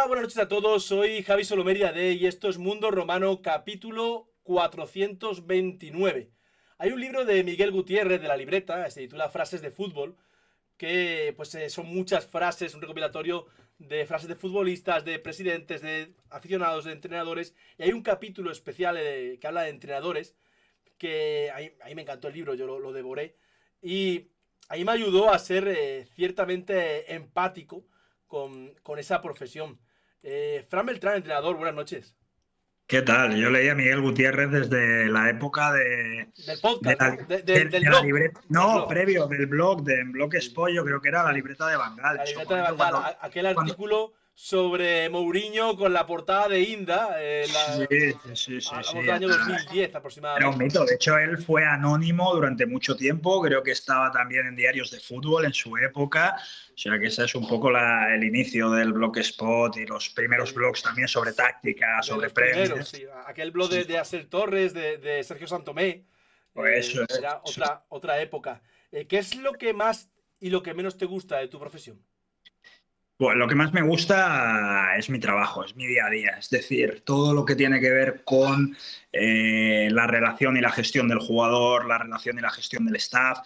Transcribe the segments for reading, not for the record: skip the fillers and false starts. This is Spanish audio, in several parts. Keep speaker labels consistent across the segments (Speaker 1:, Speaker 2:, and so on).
Speaker 1: Hola, buenas noches a todos, soy Javi Solomeria y esto es Mundo Romano capítulo 429. Hay un libro de Miguel Gutiérrez de La Libreta, se titula Frases de fútbol, que son muchas frases, un recopilatorio de frases de futbolistas, de presidentes, de aficionados, de entrenadores, y hay un capítulo especial que habla de entrenadores, que ahí me encantó el libro, yo lo devoré, y ahí me ayudó a ser ciertamente empático con esa profesión. Fran Beltrán, entrenador, buenas noches.
Speaker 2: ¿Qué tal? Yo leí a Miguel Gutiérrez desde la época
Speaker 1: Del
Speaker 2: de
Speaker 1: podcast,
Speaker 2: la,
Speaker 1: ¿no? Del
Speaker 2: de la
Speaker 1: blog.
Speaker 2: libreta.
Speaker 1: Del
Speaker 2: No,
Speaker 1: blog.
Speaker 2: previo del blog, de Blog
Speaker 1: Sí,
Speaker 2: Spoillo, creo que era la
Speaker 1: sí.
Speaker 2: libreta de Bangal,
Speaker 1: La
Speaker 2: en su
Speaker 1: libreta de
Speaker 2: momento
Speaker 1: Bangal,
Speaker 2: cuando,
Speaker 1: aquel
Speaker 2: cuando...
Speaker 1: artículo sobre Mourinho con la portada de Inda,
Speaker 2: Sí, sí, sí,
Speaker 1: hablamos
Speaker 2: sí.
Speaker 1: del año 2010
Speaker 2: Era un
Speaker 1: aproximadamente.
Speaker 2: mito. De hecho, él fue anónimo durante mucho tiempo. Creo que estaba también en diarios de fútbol en su época. O sea que ese es un poco el inicio del Blogspot y los primeros
Speaker 1: Sí,
Speaker 2: blogs también sobre táctica,
Speaker 1: de
Speaker 2: sobre
Speaker 1: los primeros,
Speaker 2: Premier.
Speaker 1: sí. Aquel blog
Speaker 2: Sí,
Speaker 1: de Axel Torres, de Sergio Santomé,
Speaker 2: pues eso
Speaker 1: era
Speaker 2: es.
Speaker 1: otra época. ¿Qué es lo que más y lo que menos te gusta de tu profesión?
Speaker 2: Bueno, lo que más me gusta es mi trabajo, es mi día a día, es decir, todo lo que tiene que ver con la relación y la gestión del jugador, la relación y la gestión del staff,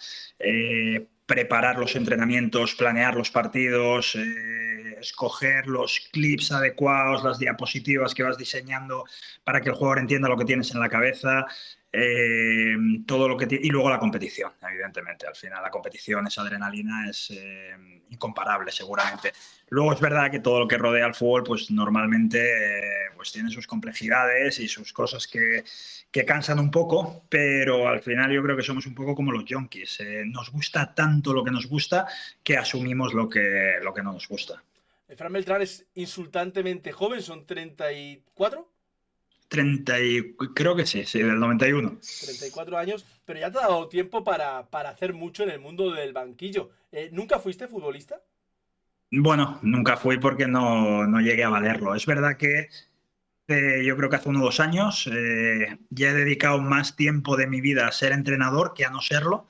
Speaker 2: preparar los entrenamientos, planear los partidos, escoger los clips adecuados, las diapositivas que vas diseñando para que el jugador entienda lo que tienes en la cabeza. eh, Todo lo que y luego la competición, evidentemente. Al final la competición, esa adrenalina es incomparable seguramente. Luego es verdad que todo lo que rodea al fútbol, pues normalmente pues tiene sus complejidades y sus cosas que cansan un poco, pero al final yo creo que somos un poco como los yonkis. Nos gusta tanto lo que nos gusta que asumimos lo que no nos gusta.
Speaker 1: Fran Beltrán es insultantemente joven, son 34,
Speaker 2: 30 y creo que sí, sí, del 91.
Speaker 1: 34 años, pero ya te ha dado tiempo para hacer mucho en el mundo del banquillo. ¿Nunca fuiste futbolista?
Speaker 2: Bueno, nunca fui porque no llegué a valerlo. Es verdad que yo creo que hace unos 2 años ya he dedicado más tiempo de mi vida a ser entrenador que a no serlo,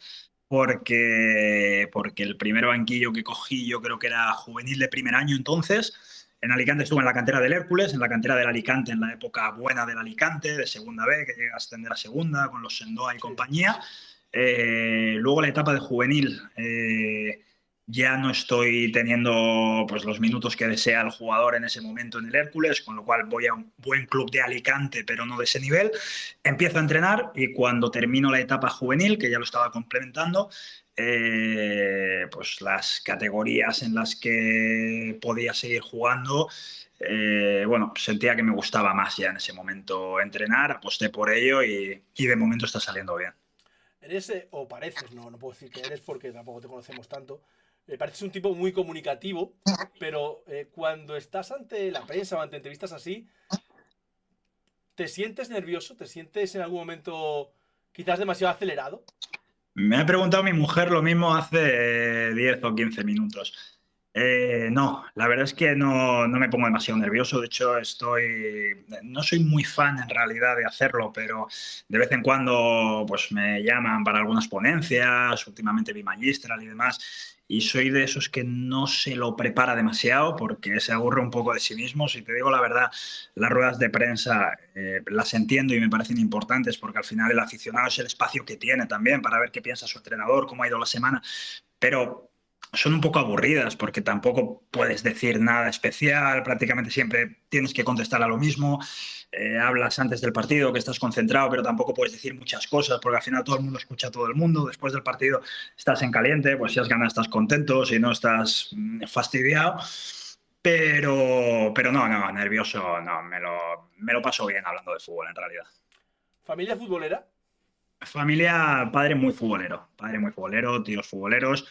Speaker 2: porque el primer banquillo que cogí yo creo que era juvenil de primer año entonces. En Alicante estuve en la cantera del Hércules, en la cantera del Alicante, en la época buena del Alicante, de segunda B, que llega a ascender a segunda, con los Sendoa y
Speaker 1: Sí.
Speaker 2: compañía. Luego la etapa de juvenil, ya no estoy teniendo pues, los minutos que desea el jugador en ese momento en el Hércules, con lo cual voy a un buen club de Alicante, pero no de ese nivel. Empiezo a entrenar y cuando termino la etapa juvenil, que ya lo estaba complementando, pues las categorías en las que podía seguir jugando, bueno, sentía que me gustaba más ya en ese momento entrenar, aposté por ello y de momento está saliendo bien.
Speaker 1: Eres, o pareces, no puedo decir que eres porque tampoco te conocemos tanto. Pareces un tipo muy comunicativo, pero cuando estás ante la prensa o ante entrevistas así, ¿te sientes nervioso? ¿Te sientes en algún momento quizás demasiado acelerado?
Speaker 2: Me ha preguntado mi mujer lo mismo hace 10 o 15 minutos. No, la verdad es que no me pongo demasiado nervioso. De hecho, no soy muy fan en realidad de hacerlo, pero de vez en cuando pues, me llaman para algunas ponencias. Últimamente vi Magistral y demás. Y soy de esos que no se lo prepara demasiado porque se aburre un poco de sí mismo. Si te digo la verdad, las ruedas de prensa las entiendo y me parecen importantes porque al final el aficionado es el espacio que tiene también para ver qué piensa su entrenador, cómo ha ido la semana, pero son un poco aburridas porque tampoco puedes decir nada especial, prácticamente siempre tienes que contestar a lo mismo, hablas antes del partido que estás concentrado, pero tampoco puedes decir muchas cosas porque al final todo el mundo escucha a todo el mundo, después del partido estás en caliente, pues si has ganado estás contento, si no estás fastidiado. Pero no, nervioso, no, me lo paso bien hablando de fútbol en realidad.
Speaker 1: ¿Familia futbolera?
Speaker 2: Familia, padre muy futbolero, tíos futboleros.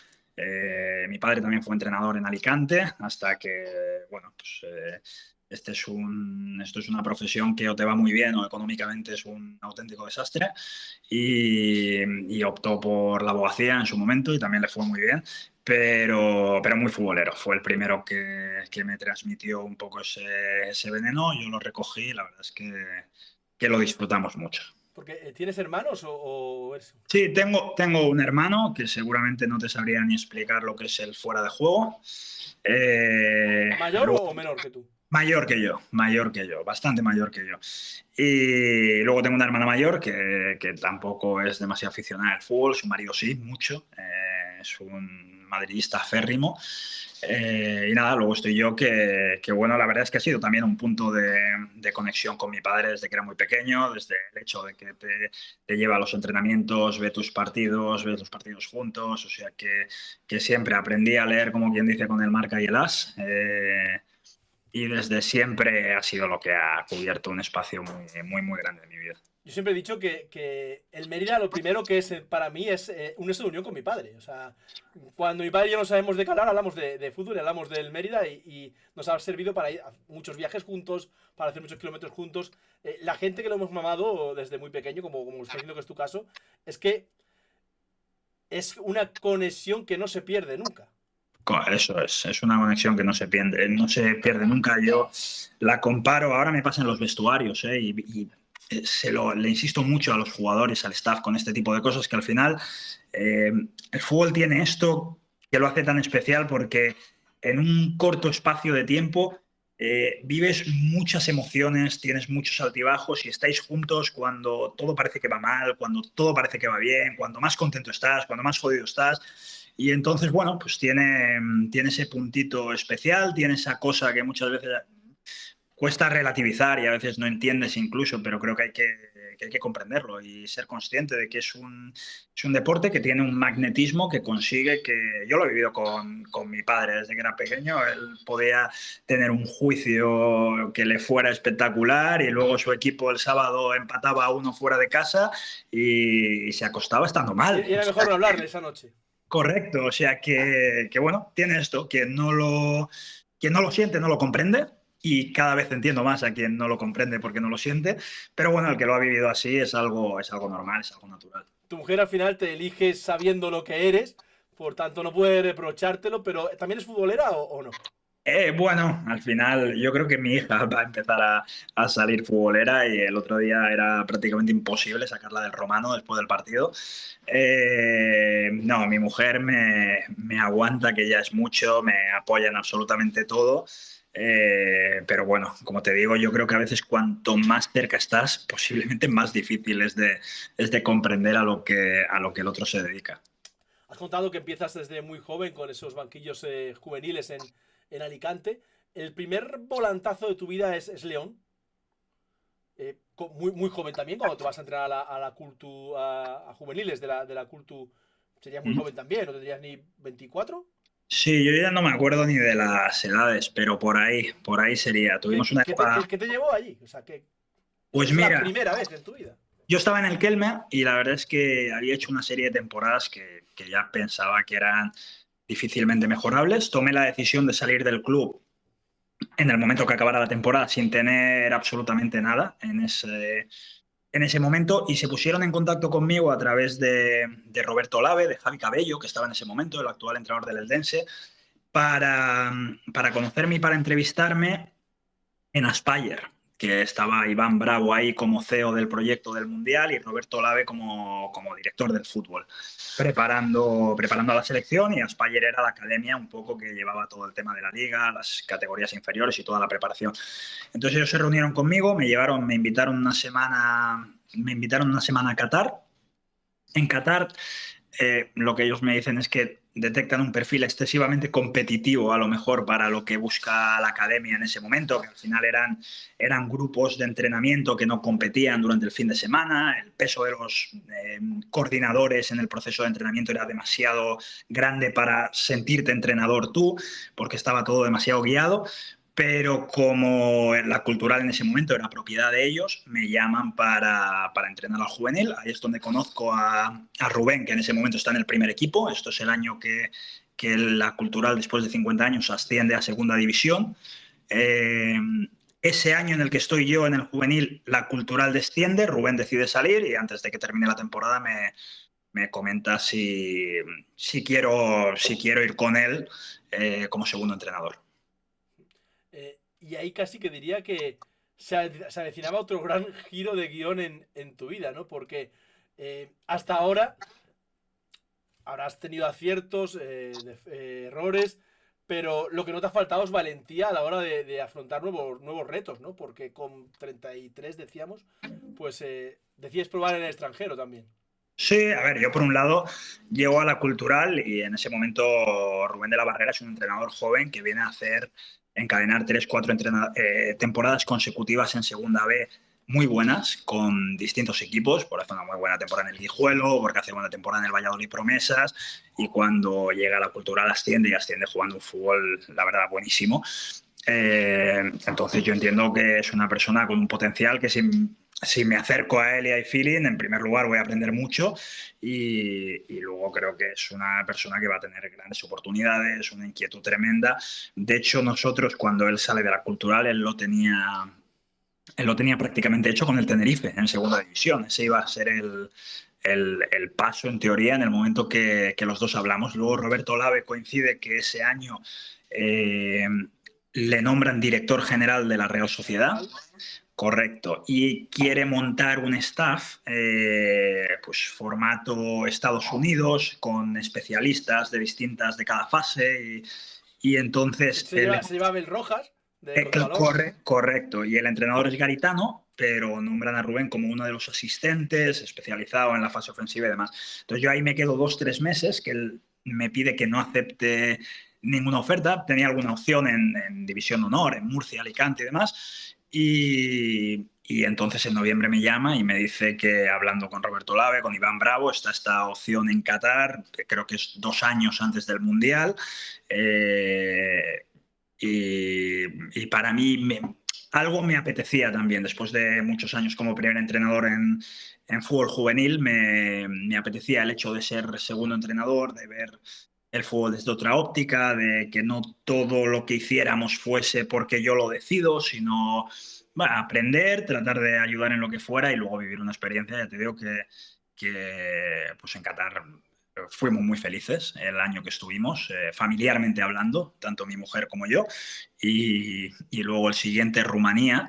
Speaker 2: Mi padre también fue entrenador en Alicante, hasta que, bueno, pues esto es una profesión que o te va muy bien o económicamente es un auténtico desastre. Y optó por la abogacía en su momento y también le fue muy bien, pero muy futbolero. Fue el primero que me transmitió un poco ese veneno. Yo lo recogí y la verdad es que lo disfrutamos mucho.
Speaker 1: Porque ¿tienes hermanos o eres
Speaker 2: Sí, tengo un hermano que seguramente no te sabría ni explicar lo que es el fuera de juego.
Speaker 1: mayor
Speaker 2: Luego,
Speaker 1: o menor que tú?
Speaker 2: mayor que yo, bastante mayor que yo. Y luego tengo una hermana mayor que tampoco es demasiado aficionada al fútbol, su marido sí, mucho, es un madridista férrimo. Y nada, luego estoy yo que, bueno, la verdad es que ha sido también un punto de conexión con mi padre desde que era muy pequeño, desde el hecho de que te lleva a los entrenamientos, ve tus partidos, ves los partidos juntos, o sea que siempre aprendí a leer, como quien dice, con el marca y el as. Y desde siempre ha sido lo que ha cubierto un espacio muy grande en mi vida.
Speaker 1: Yo siempre he dicho que el Mérida lo primero que es para mí es un nexo de unión con mi padre. O sea, cuando mi padre y yo no sabemos de qué hablar, hablamos de fútbol y hablamos del Mérida y nos ha servido para ir a muchos viajes juntos, para hacer muchos kilómetros juntos. La gente que lo hemos mamado desde muy pequeño, como está diciendo que es tu caso, es que es una conexión que no se pierde nunca.
Speaker 2: Eso es una conexión que no se pierde nunca. Yo la comparo, ahora me pasa en los vestuarios, le insisto mucho a los jugadores, al staff con este tipo de cosas, que al final el fútbol tiene esto que lo hace tan especial porque en un corto espacio de tiempo vives muchas emociones, tienes muchos altibajos y estáis juntos cuando todo parece que va mal, cuando todo parece que va bien, cuando más contento estás, cuando más jodido estás. Y entonces, bueno, pues tiene ese puntito especial, tiene esa cosa que muchas veces cuesta relativizar y a veces no entiendes incluso, pero creo que hay que comprenderlo y ser consciente de que es un deporte que tiene un magnetismo que consigue que... Yo lo he vivido con mi padre desde que era pequeño, él podía tener un juicio que le fuera espectacular y luego su equipo el sábado empataba a uno fuera de casa y se acostaba estando mal.
Speaker 1: Y
Speaker 2: O
Speaker 1: era
Speaker 2: sea,
Speaker 1: mejor no hablarle esa noche.
Speaker 2: correcto, o sea que bueno, tiene esto, quien no lo siente no lo comprende y cada vez entiendo más a quien no lo comprende porque no lo siente, pero bueno, el que lo ha vivido así es algo normal, es algo natural.
Speaker 1: Tu mujer al final te elige sabiendo lo que eres, por tanto no puede reprochártelo, pero ¿también es futbolera o no?
Speaker 2: Bueno, al final yo creo que mi hija va a empezar a salir futbolera y el otro día era prácticamente imposible sacarla del romano después del partido. No, mi mujer me aguanta, que ya es mucho, me apoya en absolutamente todo. Pero bueno, como te digo, yo creo que a veces cuanto más cerca estás, posiblemente más difícil es de comprender a lo que el otro se dedica.
Speaker 1: Has contado que empiezas desde muy joven con esos banquillos juveniles en Alicante. El primer volantazo de tu vida es León. Muy joven también, cuando te vas a entrenar a la Cultu, a juveniles de la Cultu, serías muy
Speaker 2: ¿Mm?
Speaker 1: joven también, no tendrías ni 24.
Speaker 2: Sí, yo ya no me acuerdo ni de las edades, pero por ahí sería.
Speaker 1: ¿Qué,
Speaker 2: Tuvimos
Speaker 1: qué-
Speaker 2: una
Speaker 1: qué te,
Speaker 2: época.
Speaker 1: qué- qué te llevó allí? O sea, que
Speaker 2: Pues
Speaker 1: es la
Speaker 2: mira,
Speaker 1: primera vez en tu vida.
Speaker 2: yo estaba en el Kelme y la verdad es que había hecho una serie de temporadas que ya pensaba que eran difícilmente mejorables. Tomé la decisión de salir del club en el momento que acabara la temporada sin tener absolutamente nada en ese momento y se pusieron en contacto conmigo a través de Roberto Lave, de Javi Cabello, que estaba en ese momento, el actual entrenador del Eldense, para conocerme y para entrevistarme en Aspire, que estaba Iván Bravo ahí como CEO del proyecto del Mundial y Roberto Lave como director del fútbol, preparando a la selección, y Aspire era la academia un poco que llevaba todo el tema de la liga, las categorías inferiores y toda la preparación. Entonces ellos se reunieron conmigo, me invitaron una semana a Qatar. En Qatar lo que ellos me dicen es que detectan un perfil excesivamente competitivo, a lo mejor para lo que busca la academia en ese momento, que al final eran grupos de entrenamiento que no competían durante el fin de semana, el peso de los coordinadores en el proceso de entrenamiento era demasiado grande para sentirte entrenador tú, porque estaba todo demasiado guiado. Pero como la cultural en ese momento era propiedad de ellos, me llaman para entrenar al juvenil. Ahí es donde conozco a Rubén, que en ese momento está en el primer equipo. Esto es el año que la cultural, después de 50 años, asciende a segunda división. Eh, Ese año en el que estoy yo en el juvenil, la cultural desciende, Rubén decide salir y antes de que termine la temporada me comenta si quiero ir con él como segundo entrenador.
Speaker 1: Y ahí casi que diría que se avecinaba otro gran giro de guión en tu vida, ¿no? Porque hasta ahora habrás tenido aciertos, errores, pero lo que no te ha faltado es valentía a la hora de afrontar nuevos retos, ¿no? Porque con 33 decíamos, pues decides probar en el extranjero también.
Speaker 2: Sí, a ver, yo por un lado llego a la Cultural y en ese momento Rubén de la Barrera es un entrenador joven que viene a encadenar 3, 4 temporadas consecutivas en Segunda B muy buenas con distintos equipos, por hacer una muy buena temporada en el Guijuelo, porque hace buena temporada en el Valladolid Promesas, y cuando llega a la Cultural asciende y asciende jugando un fútbol, la verdad, buenísimo. Entonces yo entiendo que es una persona con un potencial que si me acerco a él y hay feeling, en primer lugar voy a aprender mucho y luego creo que es una persona que va a tener grandes oportunidades, una inquietud tremenda. De hecho, nosotros cuando él sale de la Cultural, él lo tenía prácticamente hecho con el Tenerife en segunda división. Ese iba a ser el paso en teoría en el momento que los dos hablamos. Luego Roberto Lave coincide que ese año eh, le nombran director general de la Real Sociedad.
Speaker 1: General.
Speaker 2: Correcto. Y quiere montar un staff, pues formato Estados Unidos, con especialistas de cada fase. Y entonces
Speaker 1: Se lleva Abel Rojas, de Contralor.
Speaker 2: correcto. Y el entrenador es Garitano, pero nombran a Rubén como uno de los asistentes, especializado en la fase ofensiva y demás. Entonces yo ahí me quedo 2, 3 meses, que él me pide que no acepte ninguna oferta. Tenía alguna opción en División de Honor, en Murcia, Alicante y demás. Y entonces en noviembre me llama y me dice que hablando con Roberto Lave, con Iván Bravo, está esta opción en Qatar, que creo que es 2 años antes del Mundial. Eh, y para mí algo me apetecía también, después de muchos años como primer entrenador en fútbol juvenil, me apetecía el hecho de ser segundo entrenador, de ver el fútbol desde otra óptica, de que no todo lo que hiciéramos fuese porque yo lo decido, sino bueno, aprender, tratar de ayudar en lo que fuera y luego vivir una experiencia. Ya te digo que pues en Qatar fuimos muy felices el año que estuvimos, familiarmente hablando, tanto mi mujer como yo, y luego el siguiente, Rumanía,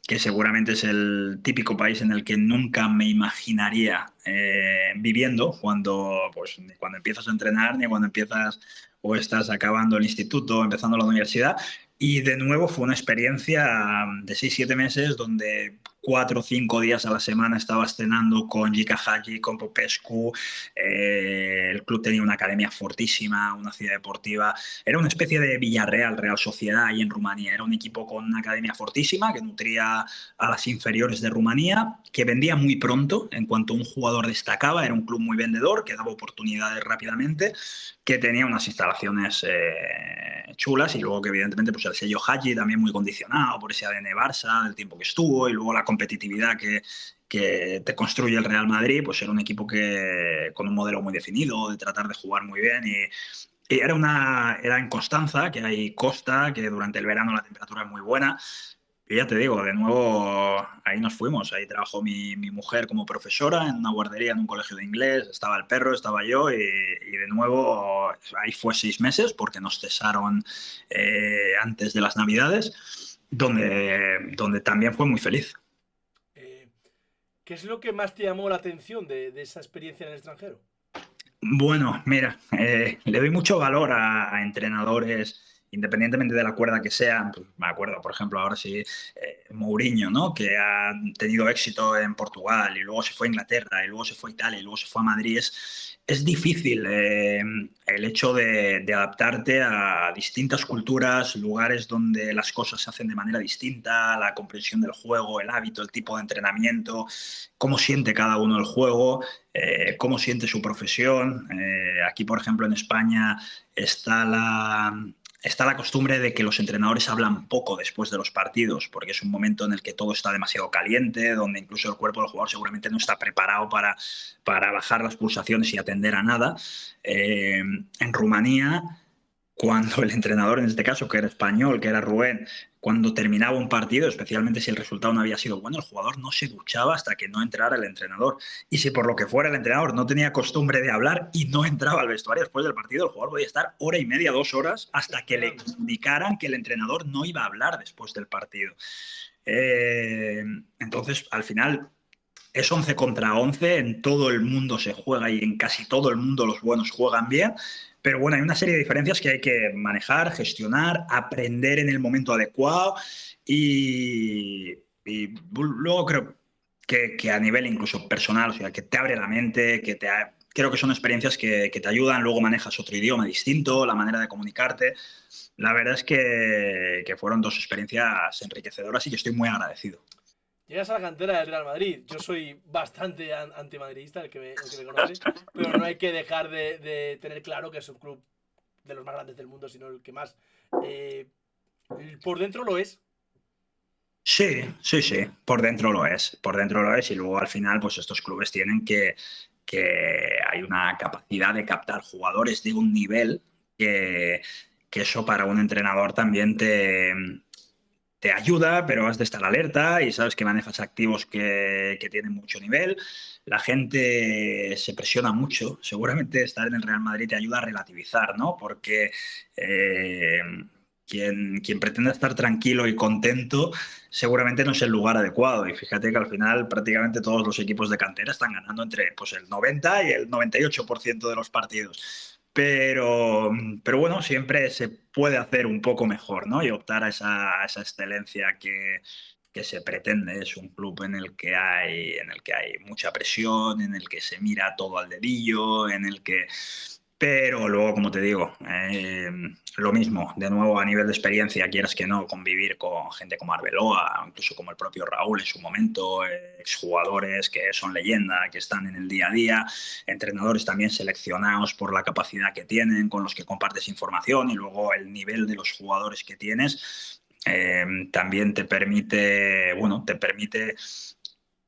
Speaker 2: que seguramente es el típico país en el que nunca me imaginaría viviendo cuando empiezas a entrenar, ni cuando empiezas o estás acabando el instituto o empezando la universidad. Y de nuevo fue una experiencia de 6, 7 meses donde 4 o 5 días a la semana estabas cenando con Jika Hagi, con Popescu. El club tenía una academia fortísima, una ciudad deportiva. Era una especie de Villarreal, Real Sociedad ahí en Rumanía. Era un equipo con una academia fortísima que nutría a las inferiores de Rumanía, que vendía muy pronto en cuanto un jugador destacaba. Era un club muy vendedor, que daba oportunidades rápidamente, que tenía unas instalaciones chulas y luego que evidentemente pues el sello Hagi también muy condicionado por ese ADN Barça, del tiempo que estuvo y luego la competitividad que te construye el Real Madrid, pues era un equipo con un modelo muy definido, de tratar de jugar muy bien y era en Constanza, que hay costa, que durante el verano la temperatura es muy buena. Y ya te digo, de nuevo ahí nos fuimos. Ahí trabajó mi mujer como profesora en una guardería, en un colegio de inglés. Estaba el perro, estaba yo y de nuevo ahí fue 6 meses porque nos cesaron antes de las Navidades, donde también fue muy feliz.
Speaker 1: Eh, ¿Qué es lo que más te llamó la atención de esa experiencia en el extranjero?
Speaker 2: Bueno, mira, le doy mucho valor a entrenadores, independientemente de la cuerda que sean. Pues me acuerdo, por ejemplo, ahora sí, Mourinho, ¿no? Que ha tenido éxito en Portugal y luego se fue a Inglaterra y luego se fue a Italia y luego se fue a Madrid. Es difícil el hecho de adaptarte a distintas culturas, lugares donde las cosas se hacen de manera distinta, la comprensión del juego, el hábito, el tipo de entrenamiento, cómo siente cada uno el juego, cómo siente su profesión. Aquí, por ejemplo, en España está la costumbre de que los entrenadores hablan poco después de los partidos, porque es un momento en el que todo está demasiado caliente, donde incluso el cuerpo del jugador seguramente no está preparado para bajar las pulsaciones y atender a nada. En Rumanía, cuando el entrenador, en este caso, que era español, que era Rubén, cuando terminaba un partido, especialmente si el resultado no había sido bueno, el jugador no se duchaba hasta que no entrara el entrenador. Y si por lo que fuera el entrenador no tenía costumbre de hablar y no entraba al vestuario después del partido, el jugador podía estar 1 hora y media, 2 horas, hasta que le
Speaker 1: Esperando.
Speaker 2: indicaran que el entrenador no iba a hablar después del partido. Entonces, al final, es 11 contra 11, en todo el mundo se juega y en casi todo el mundo los buenos juegan bien. Pero bueno, hay una serie de diferencias que hay que manejar, gestionar, aprender en el momento adecuado y luego creo que a nivel incluso personal, o sea, que te abre la mente, creo que son experiencias que te ayudan, luego manejas otro idioma distinto, la manera de comunicarte. La verdad es que fueron dos experiencias enriquecedoras y yo estoy muy agradecido.
Speaker 1: Llegas a la cantera del Real Madrid. Yo soy bastante antimadridista, el que me conoce, pero no hay que dejar de tener claro que es un club de los más grandes del mundo, sino el que más. eh, por dentro lo es.
Speaker 2: Sí, sí, sí, por dentro lo es y luego al final pues estos clubes tienen que hay una capacidad de captar jugadores de un nivel que eso para un entrenador también te ayuda, pero has de estar alerta y sabes que manejas activos que tienen mucho nivel. La gente se presiona mucho. Seguramente estar en el Real Madrid te ayuda a relativizar, ¿no? Porque eh, quien pretende estar tranquilo y contento seguramente no es el lugar adecuado. Y fíjate que al final prácticamente todos los equipos de cantera están ganando entre pues, el 90 y el 98% de los partidos. Pero bueno, siempre se puede hacer un poco mejor, ¿no? Y optar a esa excelencia que se pretende. Es un club en el que hay mucha presión, en el que se mira todo al dedillo, en el que... Pero luego, como te digo, lo mismo, de nuevo a nivel de experiencia, quieras que no, convivir con gente como Arbeloa, incluso como el propio Raúl en su momento, exjugadores que son leyenda, que están en el día a día, entrenadores también seleccionados por la capacidad que tienen, con los que compartes información y luego el nivel de los jugadores que tienes, también bueno, te permite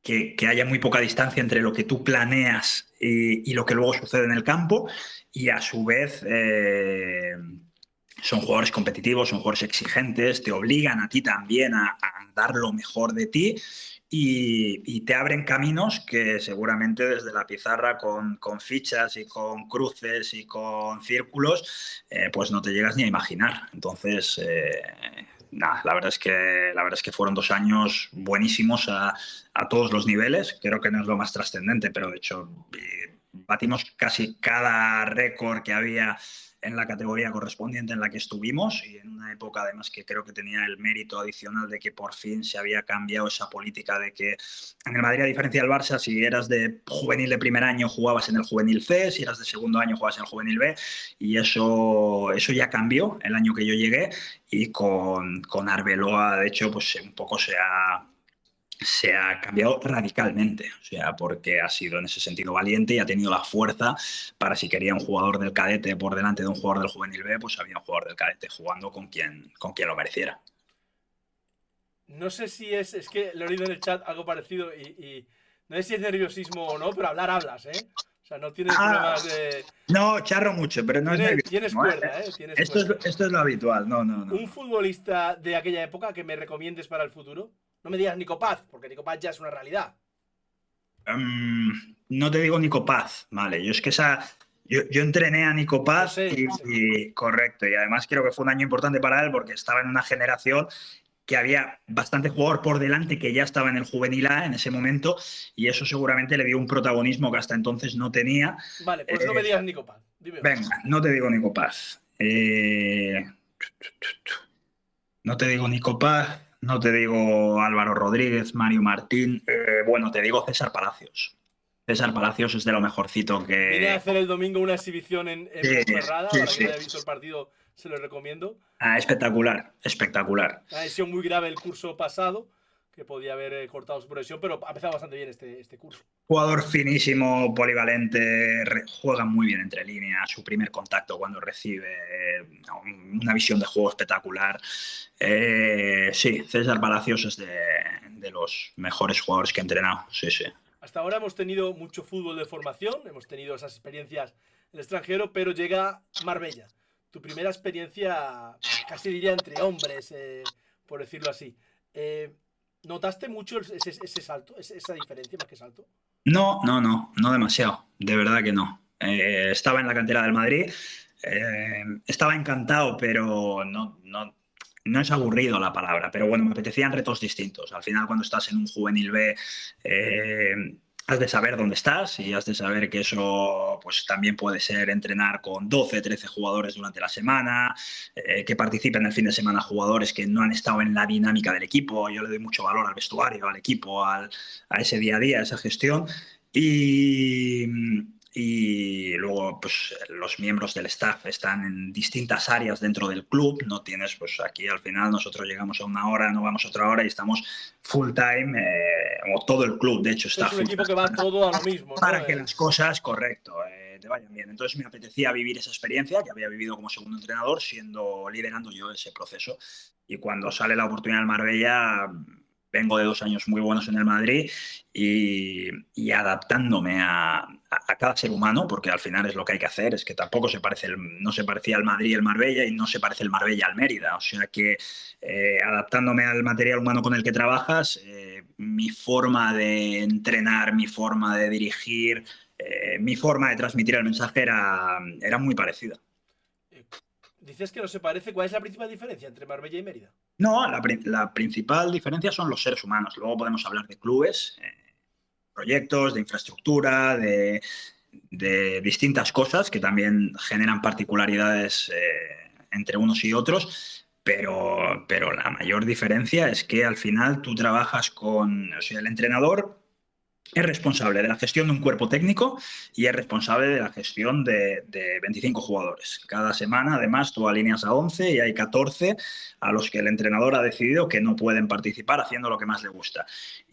Speaker 2: que haya muy poca distancia entre lo que tú planeas y lo que luego sucede en el campo y a su vez son jugadores competitivos, son jugadores exigentes, te obligan a ti también a dar lo mejor de ti y te abren caminos que seguramente desde la pizarra con fichas y con cruces y con círculos pues no te llegas ni a imaginar. Entonces, nada, la verdad es que fueron 2 años buenísimos a todos los niveles. Creo que no es lo más trascendente, pero de hecho batimos casi cada récord que había en la categoría correspondiente en la que estuvimos y en una época además que creo que tenía el mérito adicional de que por fin se había cambiado esa política de que en el Madrid, a diferencia del Barça, si eras de juvenil de primer año jugabas en el juvenil C, si eras de segundo año jugabas en el juvenil B y eso ya cambió el año que yo llegué y con Arbeloa de hecho pues un poco se ha cambiado radicalmente, o sea, porque ha sido en ese sentido valiente y ha tenido la fuerza para si quería un jugador del cadete por delante de un jugador del juvenil B, pues había un jugador del cadete jugando con quien lo mereciera.
Speaker 1: No sé si es que le he oído en el chat algo parecido y no sé si es nerviosismo o no, pero hablar hablas, ¿eh? O sea, no tienes
Speaker 2: Ah,
Speaker 1: problemas de.
Speaker 2: no, charro mucho, pero no es
Speaker 1: Tienes
Speaker 2: nerviosismo, ¿eh?
Speaker 1: cuerda, ¿eh? Tienes
Speaker 2: Esto es,
Speaker 1: cuerda.
Speaker 2: esto es lo habitual, no, no, no,
Speaker 1: ¿Un
Speaker 2: no.
Speaker 1: futbolista de aquella época que me recomiendes para el futuro? No me digas Nico Paz, porque Nico Paz ya es una realidad.
Speaker 2: No te digo Nico Paz, vale. Yo entrené a Nico
Speaker 1: Lo
Speaker 2: Paz
Speaker 1: sé,
Speaker 2: y,
Speaker 1: lo sé.
Speaker 2: y correcto, y además creo que fue un año importante para él porque estaba en una generación que había bastante jugador por delante que ya estaba en el juvenil A en ese momento y eso seguramente le dio un protagonismo que hasta entonces no tenía.
Speaker 1: Vale, pues no me
Speaker 2: Eh,
Speaker 1: digas Nico Paz. Dime otro.
Speaker 2: venga, no te digo Nico Paz. No te digo Nico Paz, no te digo Álvaro Rodríguez, Mario Martín. Bueno, te digo César Palacios. César Palacios es de lo mejorcito
Speaker 1: Vine a
Speaker 2: que...
Speaker 1: hacer el domingo una exhibición en
Speaker 2: Sí,
Speaker 1: Ponferrada.
Speaker 2: sí,
Speaker 1: Para quien
Speaker 2: sí.
Speaker 1: no haya visto el partido, se lo recomiendo.
Speaker 2: Ah, espectacular, espectacular.
Speaker 1: Una lesión muy grave el curso pasado, que podía haber cortado su progresión, pero ha empezado bastante bien este curso.
Speaker 2: Jugador finísimo, polivalente, juega muy bien entre líneas, su primer contacto cuando recibe, una visión de juego espectacular. Sí, César Palacios es de los mejores jugadores que he entrenado, sí, sí.
Speaker 1: Hasta ahora hemos tenido mucho fútbol de formación, hemos tenido esas experiencias en el extranjero, pero llega Marbella. Tu primera experiencia, casi diría entre hombres, por decirlo así. Eh, ¿Notaste mucho ese salto, esa diferencia más que salto?
Speaker 2: No, no, no, no demasiado, de verdad que no. Estaba en la cantera del Madrid, estaba encantado, pero no, no. no es aburrido la palabra, pero bueno, me apetecían retos distintos. Al final, cuando estás en un juvenil B, has de saber dónde estás y has de saber que eso pues también puede ser entrenar con 12, 13 jugadores durante la semana, que participen el fin de semana jugadores que no han estado en la dinámica del equipo. Yo le doy mucho valor al vestuario, al equipo, a ese día a día, a esa gestión. Y, y luego, pues los miembros del staff están en distintas áreas dentro del club. No tienes, pues aquí al final nosotros llegamos a una hora, no vamos a otra hora y estamos full time, o todo el club, de hecho, está
Speaker 1: Es un
Speaker 2: full
Speaker 1: equipo
Speaker 2: time
Speaker 1: que va todo a lo mismo, ¿no?
Speaker 2: para que las cosas, correcto, te vayan bien. Entonces me apetecía vivir esa experiencia que había vivido como segundo entrenador, liderando yo ese proceso. Y cuando sale la oportunidad del Marbella, vengo de 2 años muy buenos en el Madrid y adaptándome a cada ser humano, porque al final es lo que hay que hacer, es que tampoco no se parecía al Madrid el Marbella y no se parece el Marbella al Mérida. O sea que adaptándome al material humano con el que trabajas, mi forma de entrenar, mi forma de dirigir, mi forma de transmitir el mensaje era muy parecida.
Speaker 1: Eh, Dices que no se parece. ¿Cuál es la principal diferencia entre Marbella y Mérida?
Speaker 2: No, la principal diferencia son los seres humanos. Luego podemos hablar de clubes, proyectos, de infraestructura, de distintas cosas que también generan particularidades entre unos y otros, pero la mayor diferencia es que al final tú trabajas con, o sea, el entrenador es responsable de la gestión de un cuerpo técnico y es responsable de la gestión de 25 jugadores. Cada semana, además, tú alineas a 11 y hay 14 a los que el entrenador ha decidido que no pueden participar haciendo lo que más le gusta.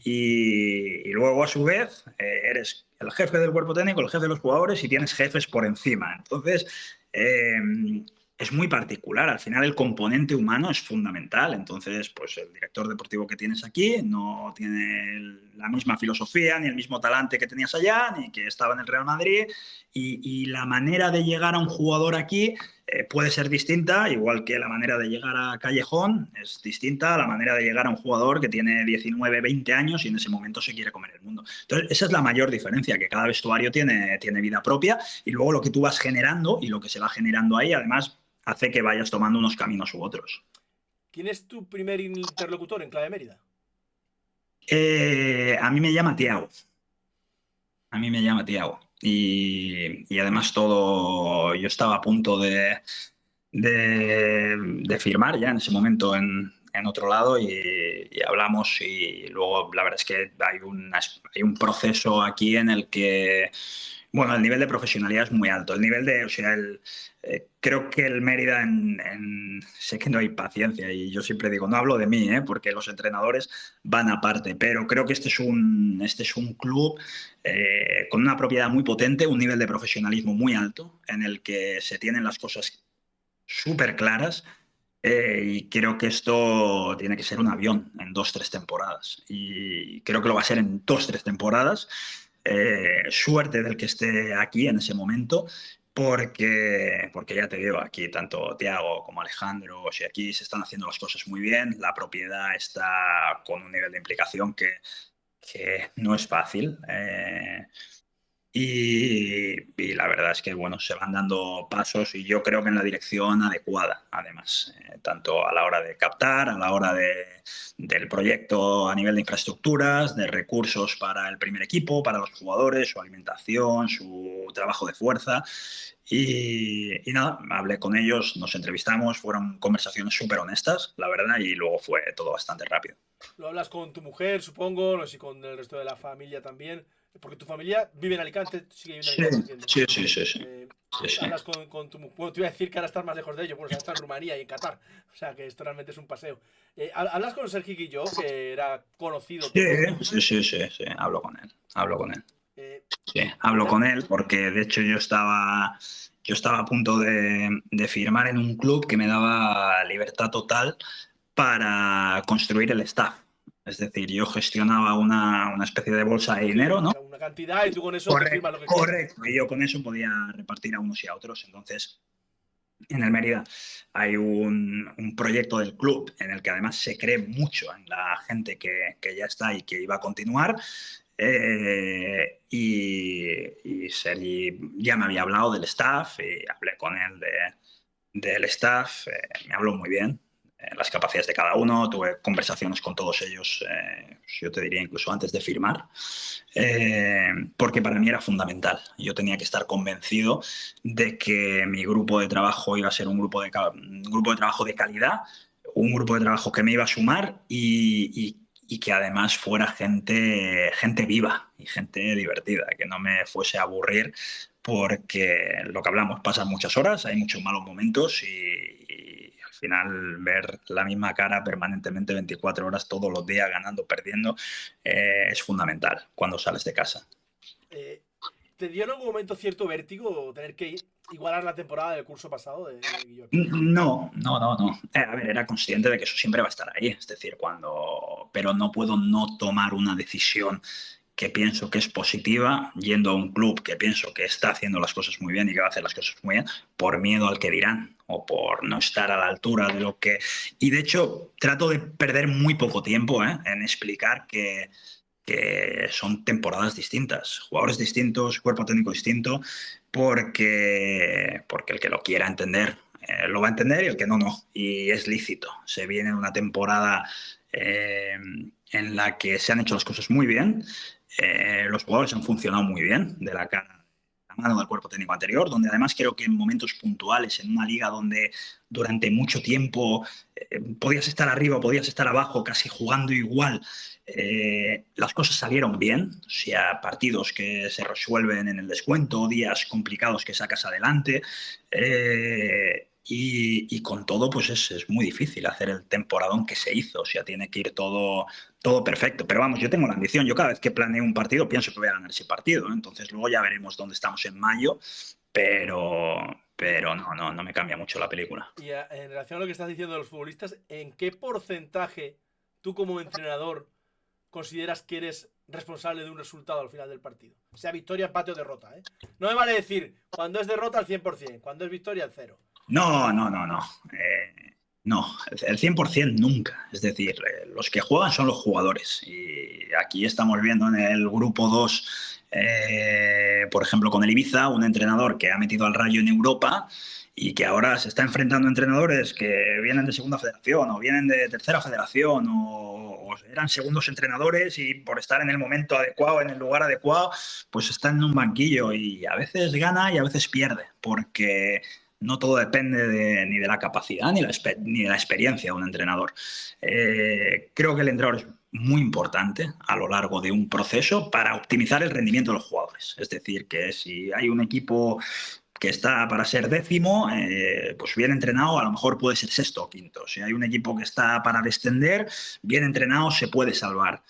Speaker 2: Y luego, a su vez, eres el jefe del cuerpo técnico, el jefe de los jugadores y tienes jefes por encima. Entonces, es muy particular. Al final, el componente humano es fundamental. Entonces, pues el director deportivo que tienes aquí no tiene la misma filosofía, ni el mismo talante que tenías allá, ni que estaba en el Real Madrid. Y la manera de llegar a un jugador aquí puede ser distinta, igual que la manera de llegar a Callejón es distinta a la manera de llegar a un jugador que tiene 19, 20 años y en ese momento se quiere comer el mundo. Entonces, esa es la mayor diferencia, que cada vestuario tiene vida propia y luego lo que tú vas generando y lo que se va generando ahí, además, hace que vayas tomando unos caminos u otros.
Speaker 1: ¿Quién es tu primer interlocutor en clave Mérida?
Speaker 2: A mí me llama Tiago. A mí me llama Tiago. Y además yo estaba a punto de firmar ya en ese momento en otro lado y hablamos y luego la verdad es que hay un proceso aquí en el que, bueno, el nivel de profesionalidad es muy alto. El nivel de, o sea, creo que el Mérida sé que no hay paciencia y yo siempre digo, no hablo de mí, porque los entrenadores van aparte, pero creo que este es un club con una propiedad muy potente, un nivel de profesionalismo muy alto en el que se tienen las cosas súper claras. Y creo que esto tiene que ser un avión en 2, 3 temporadas. Y creo que lo va a ser en 2, 3 temporadas. Suerte del que esté aquí en ese momento, porque ya te digo, aquí tanto Tiago como Alejandro, o sea, aquí se están haciendo las cosas muy bien. La propiedad está con un nivel de implicación que no es fácil. Y la verdad es que bueno, se van dando pasos y yo creo que en la dirección adecuada, además, tanto a la hora de captar, a la hora del proyecto a nivel de infraestructuras, de recursos para el primer equipo, para los jugadores, su alimentación, su trabajo de fuerza. Y nada, hablé con ellos, nos entrevistamos, fueron conversaciones súper honestas, la verdad, y luego fue todo bastante rápido.
Speaker 1: Lo hablas con tu mujer, supongo, no sé si con el resto de la familia también. Porque tu familia vive en Alicante, sigue viviendo en
Speaker 2: Sí,
Speaker 1: Alicante, entiendo.
Speaker 2: sí, sí, sí, sí.
Speaker 1: Eh,
Speaker 2: Sí, sí.
Speaker 1: Hablas con tu mujer. Bueno, te iba a decir que ahora estás más lejos de ello. Bueno, o sea, está en Rumanía y en Qatar. O sea, que esto realmente es un paseo. Hablas con Sergi Guilló, que era conocido
Speaker 2: Sí,
Speaker 1: tuyo.
Speaker 2: sí, sí, sí, sí, hablo con él, hablo con él.
Speaker 1: Eh,
Speaker 2: Sí, hablo
Speaker 1: ta-
Speaker 2: con él porque de hecho yo estaba a punto de firmar en un club que me daba libertad total para construir el staff. Es decir, yo gestionaba una especie de bolsa de
Speaker 1: sí,
Speaker 2: dinero, ¿no?
Speaker 1: una cantidad y tú con eso te
Speaker 2: Correcto,
Speaker 1: firmas lo que quieras.
Speaker 2: correcto. Y yo con eso podía repartir a unos y a otros. Entonces, en el Mérida hay un proyecto del club en el que además se cree mucho en la gente que ya está y que iba a continuar. Y Sergi ya me había hablado del staff y hablé con él del staff. Me habló muy bien. las capacidades de cada uno, tuve conversaciones con todos ellos, yo te diría incluso antes de firmar, porque para mí era fundamental. Yo tenía que estar convencido de que mi grupo de trabajo iba a ser un grupo de trabajo de calidad, un grupo de trabajo que me iba a sumar y que además fuera gente viva y gente divertida, que no me fuese a aburrir porque lo que hablamos, pasan muchas horas, hay muchos malos momentos y al final ver la misma cara permanentemente 24 horas todos los días ganando, perdiendo, es fundamental cuando sales de casa.
Speaker 1: Eh, ¿Te dio en algún momento cierto vértigo tener que igualar la temporada del curso pasado de Guillot?
Speaker 2: No, no, no, no. A ver, era consciente de que eso siempre va a estar ahí. Es decir, pero no puedo no tomar una decisión que pienso que es positiva, yendo a un club que pienso que está haciendo las cosas muy bien y que va a hacer las cosas muy bien, por miedo al que dirán o por no estar a la altura de lo que... Y de hecho, trato de perder muy poco tiempo en explicar que son temporadas distintas, jugadores distintos, cuerpo técnico distinto, porque el que lo quiera entender lo va a entender y el que no, no. Y es lícito. Se viene una temporada en la que se han hecho las cosas muy bien, los jugadores han funcionado muy bien de la mano del cuerpo técnico anterior, donde además creo que en momentos puntuales, en una liga donde durante mucho tiempo podías estar arriba o podías estar abajo, casi jugando igual, las cosas salieron bien, o sea, partidos que se resuelven en el descuento, días complicados que sacas adelante, y con todo, pues es muy difícil hacer el temporadón que se hizo, o sea, tiene que ir todo perfecto. Pero vamos, yo tengo la ambición, yo cada vez que planeo un partido pienso que voy a ganar ese partido, ¿no? Entonces luego ya veremos dónde estamos en mayo, pero no me cambia mucho la película.
Speaker 1: Y en relación a lo que estás diciendo de los futbolistas, ¿en qué porcentaje tú como entrenador consideras que eres responsable de un resultado al final del partido? Sea victoria, empate o derrota, ¿eh? No me vale decir cuando es derrota al 100%, cuando es victoria al cero.
Speaker 2: No, no, no, no. No, el 100% nunca. Es decir, los que juegan son los jugadores. Y aquí estamos viendo en el grupo 2, por ejemplo, con el Ibiza, un entrenador que ha metido al Rayo en Europa y que ahora se está enfrentando a entrenadores que vienen de segunda federación o vienen de tercera federación o eran segundos entrenadores y por estar en el momento adecuado, en el lugar adecuado, pues están en un banquillo y a veces gana y a veces pierde, porque no todo depende ni de la capacidad ni de la experiencia de un entrenador. Creo que el entrenador es muy importante a lo largo de un proceso para optimizar el rendimiento de los jugadores. Es decir, que si hay un equipo que está para ser décimo, pues bien entrenado a lo mejor puede ser sexto o quinto. Si hay un equipo que está para descender, bien entrenado se puede salvar.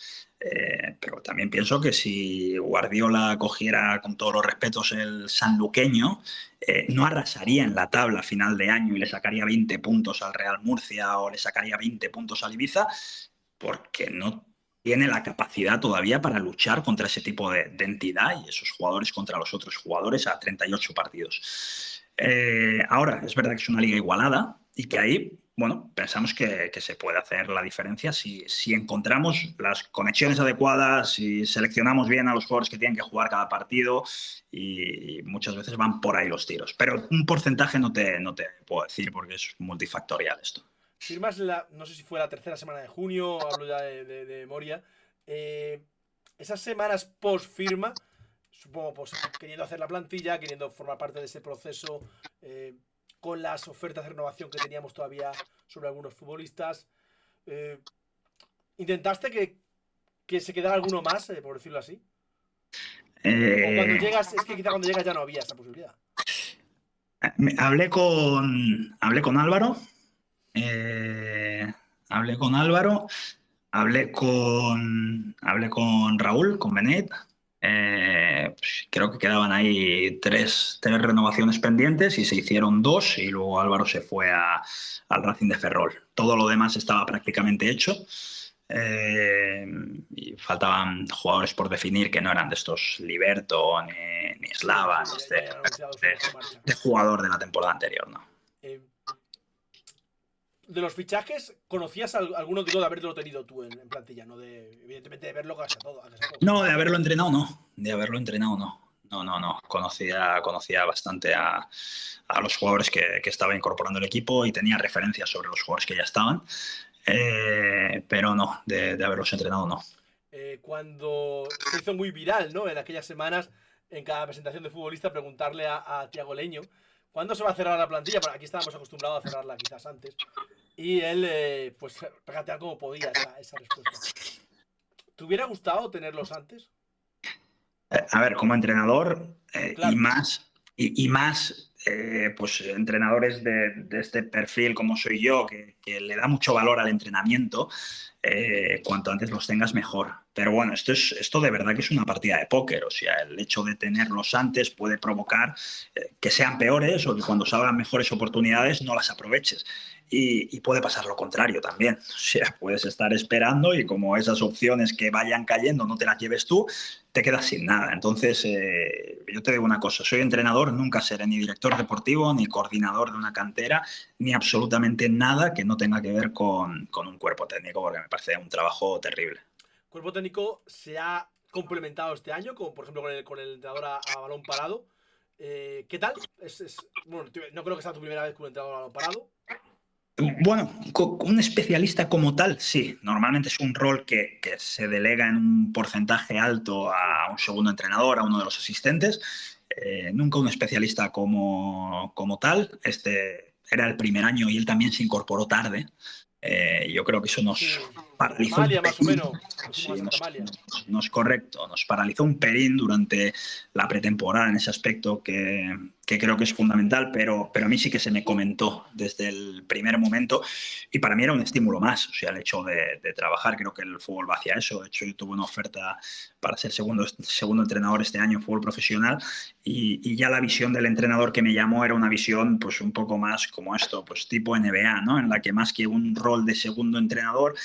Speaker 2: Pero también pienso que si Guardiola cogiera con todos los respetos el sanluqueño, no arrasaría en la tabla a final de año y le sacaría 20 puntos al Real Murcia o le sacaría 20 puntos al Ibiza, porque no tiene la capacidad todavía para luchar contra ese tipo de entidad y esos jugadores contra los otros jugadores a 38 partidos. Ahora, es verdad que es una liga igualada y que ahí, bueno, pensamos que se puede hacer la diferencia si encontramos las conexiones adecuadas, si seleccionamos bien a los jugadores que tienen que jugar cada partido y muchas veces van por ahí los tiros. Pero un porcentaje no te puedo decir porque es multifactorial esto.
Speaker 1: Firmas no sé si fue la tercera semana de junio, hablo ya de memoria. Eh, Esas semanas post firma, supongo, pues queriendo hacer la plantilla, queriendo formar parte de ese proceso, con las ofertas de renovación que teníamos todavía sobre algunos futbolistas. eh, ¿Intentaste que se quedara alguno más, por decirlo así? O cuando
Speaker 2: Eh,
Speaker 1: llegas, es que quizá cuando llegas ya no había esa posibilidad.
Speaker 2: hablé con Álvaro, eh, hablé con Álvaro, hablé con Raúl, con Benet. Pues creo que quedaban ahí tres renovaciones pendientes y se hicieron dos y luego Álvaro se fue al Racing de Ferrol. Todo lo demás estaba prácticamente hecho. eh, y faltaban jugadores por definir que no eran de estos Liberto ni
Speaker 1: Sí,
Speaker 2: Slava,
Speaker 1: sí,
Speaker 2: ni
Speaker 1: ya hayan anunciado su marcha.
Speaker 2: de jugador de la temporada anterior, ¿no?
Speaker 1: Eh, de los fichajes, ¿conocías alguno, digo, de haberlo tenido tú en plantilla? No de, evidentemente, de verlo a casi a todo, a casi a todos.
Speaker 2: No, de haberlo entrenado, no. De haberlo entrenado, no. no. Conocía bastante a los jugadores que estaba incorporando el equipo y tenía referencias sobre los jugadores que ya estaban. Pero no, de haberlos entrenado, no.
Speaker 1: Cuando se hizo muy viral, ¿no? En aquellas semanas, en cada presentación de futbolista, preguntarle a Tiago Leño cuándo se va a cerrar la plantilla. Porque aquí estábamos acostumbrados a cerrarla quizás antes. Y él, pues, regatear como podía esa respuesta. ¿Te hubiera gustado tenerlos antes?
Speaker 2: A ver, como entrenador y
Speaker 1: Claro.
Speaker 2: más, pues entrenadores de este perfil como soy yo, que le da mucho valor al entrenamiento, cuanto antes los tengas mejor. Pero bueno, esto de verdad que es una partida de póker. O sea, el hecho de tenerlos antes puede provocar que sean peores o que cuando salgan mejores oportunidades no las aproveches. Y puede pasar lo contrario también. O sea, puedes estar esperando y como esas opciones que vayan cayendo no te las lleves tú, te quedas sin nada. Entonces, yo te digo una cosa, soy entrenador, nunca seré ni director deportivo, ni coordinador de una cantera, ni absolutamente nada que no tenga que ver con un cuerpo técnico, porque me parece un trabajo terrible.
Speaker 1: Cuerpo técnico se ha complementado este año, como por ejemplo con el entrenador a balón parado. ¿Qué tal? Bueno, no creo que sea tu primera vez con un entrenador a balón parado.
Speaker 2: Bueno, un especialista como tal, sí. Normalmente es un rol que se delega en un porcentaje alto
Speaker 1: Sí.
Speaker 2: a un segundo entrenador, a uno de los asistentes. Nunca un especialista como tal. Este era el primer año y él también se incorporó tarde. Yo creo que eso nos
Speaker 1: Sí. Santa
Speaker 2: paralizó un
Speaker 1: Malia, más o
Speaker 2: pelín.
Speaker 1: menos. Lo hicimos en
Speaker 2: Sí,
Speaker 1: Santa Malia.
Speaker 2: nos correcto, nos paralizó un pelín durante la pretemporada en ese aspecto que creo que es fundamental, pero a mí sí que se me comentó desde el primer momento y para mí era un estímulo más. O sea, el hecho de trabajar, creo que el fútbol va hacia eso. De hecho, yo tuve una oferta para ser segundo entrenador este año en fútbol profesional y ya la visión del entrenador que me llamó era una visión pues un poco más como esto, pues tipo NBA, ¿no? En la que más que un rol de segundo entrenador,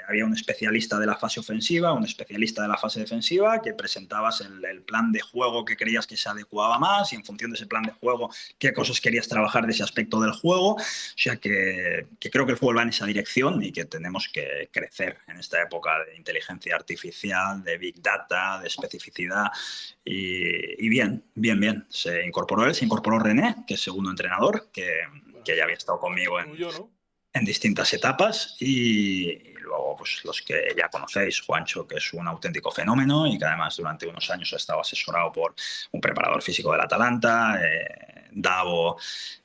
Speaker 2: había un especialista de la fase ofensiva, un especialista de la fase defensiva, que presentabas el plan de juego que creías que se adecuaba más y en función de ese plan de juego qué cosas querías trabajar de ese aspecto del juego. O sea que creo que el fútbol va en esa dirección y que tenemos que crecer en esta época de inteligencia artificial, de big data, de especificidad y bien. Se incorporó él, se incorporó René, que es segundo entrenador,
Speaker 1: Bueno,
Speaker 2: que ya había estado conmigo
Speaker 1: tuyo, ¿no?
Speaker 2: en distintas etapas y luego pues los que ya conocéis, Juancho, que es un auténtico fenómeno y que además durante unos años ha estado asesorado por un preparador físico del Atalanta, Davo,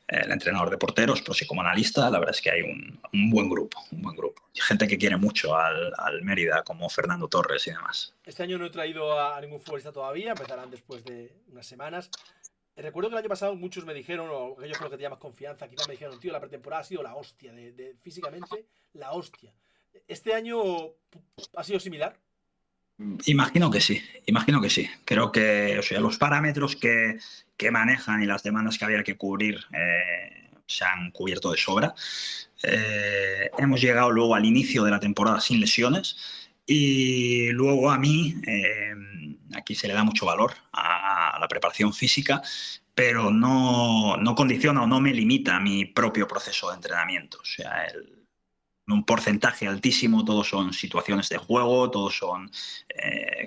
Speaker 2: el entrenador de porteros, pero sí como analista, la verdad es que hay un buen grupo, un buen grupo. Y gente que quiere mucho al Mérida, como Fernando Torres y demás.
Speaker 1: Este año no he traído a ningún futbolista todavía, empezarán después de unas semanas. Recuerdo que el año pasado muchos me dijeron, o aquellos con los que tenía más confianza, quizás me dijeron, tío, la pretemporada ha sido la hostia, físicamente, la hostia. ¿Este año ha sido similar?
Speaker 2: Imagino que sí, imagino que sí. Creo que o sea, los parámetros que manejan y las demandas que había que cubrir se han cubierto de sobra. Hemos llegado luego al inicio de la temporada sin lesiones y luego a mí, aquí se le da mucho valor a la preparación física, pero no condiciona o no me limita a mi propio proceso de entrenamiento. O sea, un porcentaje altísimo, todos son situaciones de juego, todos son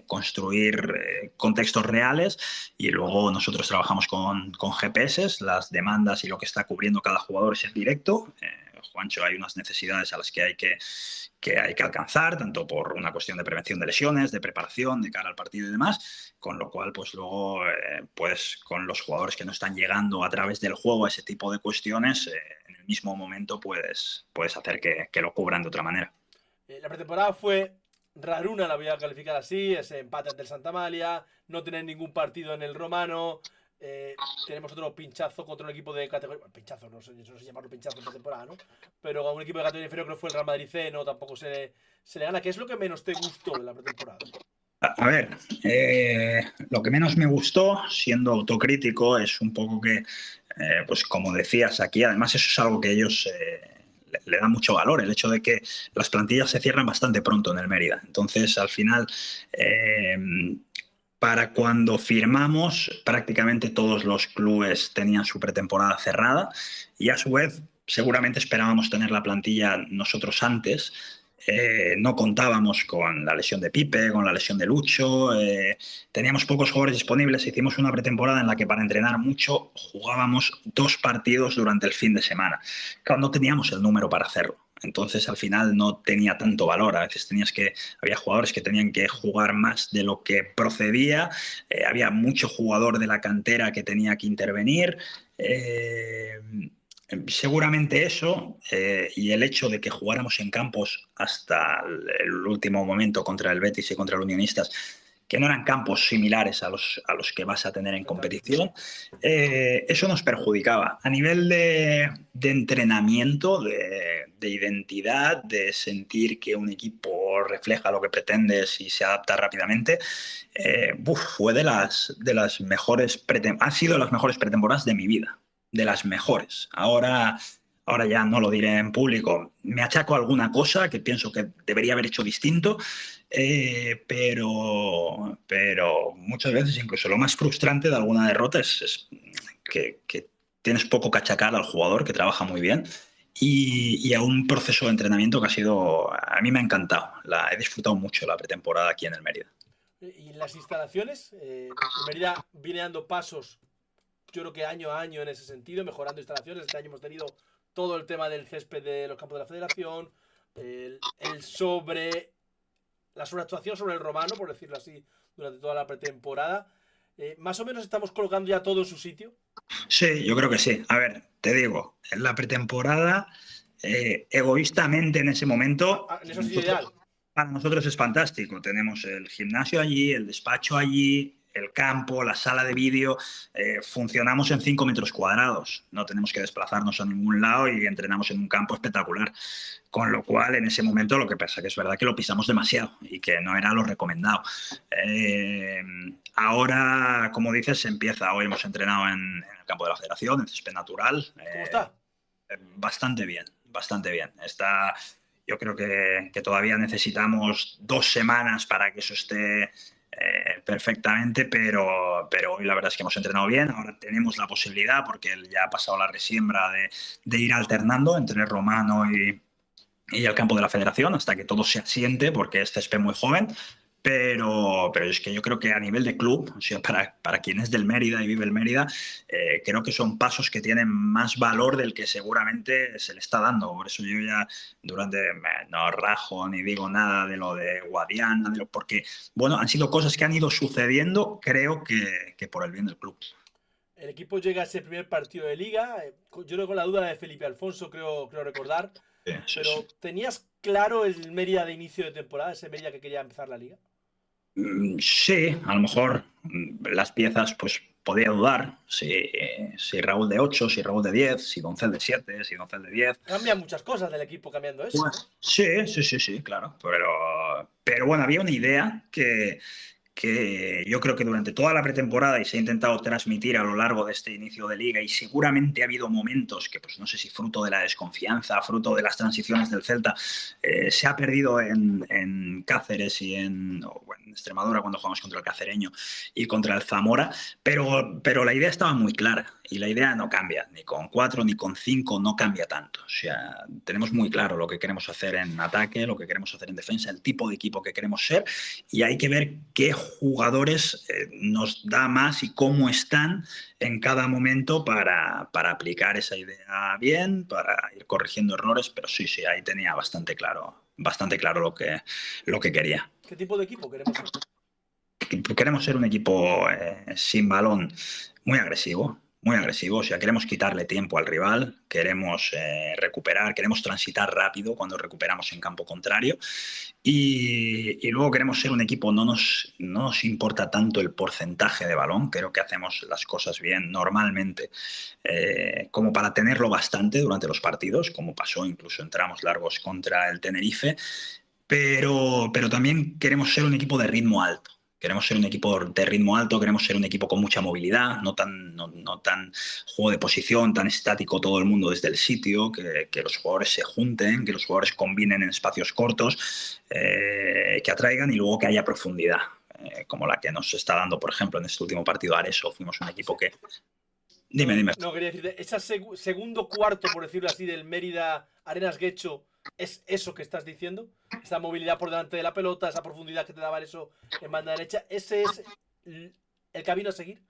Speaker 2: construir contextos reales y luego nosotros trabajamos con GPS, las demandas y lo que está cubriendo cada jugador es en directo. Juancho, hay unas necesidades a las que hay que alcanzar, tanto por una cuestión de prevención de lesiones, de preparación, de cara al partido y demás, con lo cual, pues luego, pues con los jugadores que no están llegando a través del juego a ese tipo de cuestiones, en el mismo momento puedes hacer que lo cubran de otra manera.
Speaker 1: La pretemporada fue raruna, la voy a calificar así, ese empate ante el Santa Malia, no tener ningún partido en el Romano, tenemos otro pinchazo contra un equipo de categoría, bueno, pinchazo, no sé llamarlo pinchazo en pretemporada, ¿no? Pero a un equipo de categoría inferior creo que fue el Real Madrid C, no, tampoco se le gana. ¿Qué es lo que menos te gustó de la pretemporada?
Speaker 2: A ver, lo que menos me gustó, siendo autocrítico, es un poco que, pues como decías aquí, además eso es algo que ellos le dan mucho valor, el hecho de que las plantillas se cierran bastante pronto en el Mérida. Entonces, al final, eh, para cuando firmamos, prácticamente todos los clubes tenían su pretemporada cerrada y a su vez seguramente esperábamos tener la plantilla nosotros antes. No contábamos con la lesión de Pipe, con la lesión de Lucho, teníamos pocos jugadores disponibles. Hicimos una pretemporada en la que para entrenar mucho jugábamos 2 partidos durante el fin de semana. Claro, no teníamos el número para hacerlo. Entonces al final no tenía tanto valor. A veces había jugadores que tenían que jugar más de lo que procedía, había mucho jugador de la cantera que tenía que intervenir. Eh, Seguramente eso, y el hecho de que jugáramos en campos hasta el último momento contra el Betis y contra el Unionistas, que no eran campos similares a los que vas a tener en competición, eso nos perjudicaba. A nivel de entrenamiento, de identidad, de sentir que un equipo refleja lo que pretendes y se adapta rápidamente, fue de las mejores ha sido de las mejores pretemporadas de mi vida, de las mejores. Ahora ya no lo diré en público. Me achaco alguna cosa que pienso que debería haber hecho distinto, pero muchas veces incluso lo más frustrante de alguna derrota es que tienes poco que achacar al jugador, que trabaja muy bien, y a un proceso de entrenamiento que a mí me ha encantado. He disfrutado mucho la pretemporada aquí en el Mérida.
Speaker 1: Y en las instalaciones, el Mérida viene dando pasos, yo creo que año a año en ese sentido, mejorando instalaciones. Este año hemos tenido todo el tema del césped de los campos de la Federación, la sobreactuación sobre el romano, por decirlo así, durante toda la pretemporada. Más o menos estamos colocando ya todo en su sitio.
Speaker 2: Sí, yo creo que sí. A ver, te digo, en la pretemporada, egoístamente en ese momento,
Speaker 1: En eso es ideal.
Speaker 2: para nosotros es fantástico. Tenemos el gimnasio allí, el despacho allí, el campo, la sala de vídeo. Funcionamos en 5 metros cuadrados. No tenemos que desplazarnos a ningún lado y entrenamos en un campo espectacular. Con lo cual, en ese momento, lo que pasa que es verdad que lo pisamos demasiado y que no era lo recomendado. Ahora, como dices, se empieza. Hoy hemos entrenado en el campo de la Federación, en césped natural.
Speaker 1: ¿Cómo está?
Speaker 2: Bastante bien, bastante bien. Yo creo que todavía necesitamos 2 semanas para que eso esté perfectamente, pero hoy la verdad es que hemos entrenado bien. Ahora tenemos la posibilidad, porque él ya ha pasado la resiembra, de ir alternando entre Romano y el campo de la Federación hasta que todo se asiente, porque es césped muy joven. Pero es que yo creo que a nivel de club, o sea, para quien es del Mérida y vive el Mérida, creo que son pasos que tienen más valor del que seguramente se le está dando. Por eso yo ya no rajo ni digo nada de lo de Guadiana, porque, bueno, han sido cosas que han ido sucediendo, creo que por el bien del club.
Speaker 1: El equipo llega a ese primer partido de liga. Yo creo con la duda de Felipe Alfonso, creo recordar.
Speaker 2: Sí, sí,
Speaker 1: pero
Speaker 2: sí.
Speaker 1: ¿tenías claro el Mérida de inicio de temporada? Ese Mérida que quería empezar la liga.
Speaker 2: Sí, a lo mejor las piezas, pues podía dudar si Raúl de 8, si Raúl de 10, si Doncel de 7, si Doncel de 10.
Speaker 1: Cambian muchas cosas del equipo cambiando eso.
Speaker 2: Pues, sí, claro. Pero bueno, había una idea que yo creo que durante toda la pretemporada y se ha intentado transmitir a lo largo de este inicio de liga, y seguramente ha habido momentos que, pues no sé si fruto de la desconfianza, fruto de las transiciones del Celta, se ha perdido en Cáceres y en Extremadura cuando jugamos contra el Cacereño y contra el Zamora, pero la idea estaba muy clara y la idea no cambia, ni con 4 ni con 5 no cambia tanto. O sea, tenemos muy claro lo que queremos hacer en ataque, lo que queremos hacer en defensa, el tipo de equipo que queremos ser, y hay que ver qué jugadores nos da más y cómo están en cada momento para aplicar esa idea bien, para ir corrigiendo errores, pero sí, ahí tenía bastante claro lo que quería.
Speaker 1: ¿Qué tipo de equipo queremos ser?
Speaker 2: Queremos ser un equipo sin balón muy agresivo, muy agresivo. O sea, queremos quitarle tiempo al rival, queremos recuperar, queremos transitar rápido cuando recuperamos en campo contrario, y luego queremos ser un equipo, no nos importa tanto el porcentaje de balón, creo que hacemos las cosas bien normalmente, como para tenerlo bastante durante los partidos, como pasó incluso en tramos largos contra el Tenerife, pero también queremos ser un equipo de ritmo alto. Queremos ser un equipo de ritmo alto, queremos ser un equipo con mucha movilidad, no tan juego de posición, tan estático todo el mundo desde el sitio, que los jugadores se junten, que los jugadores combinen en espacios cortos, que atraigan, y luego que haya profundidad, como la que nos está dando, por ejemplo, en este último partido Areso. Fuimos un equipo que... Dime.
Speaker 1: No, quería decirte, ese segundo cuarto, por decirlo así, del Mérida Arenas Guecho, es eso que estás diciendo, esa movilidad por delante de la pelota, esa profundidad que te daba eso en banda derecha, ese es el camino a seguir.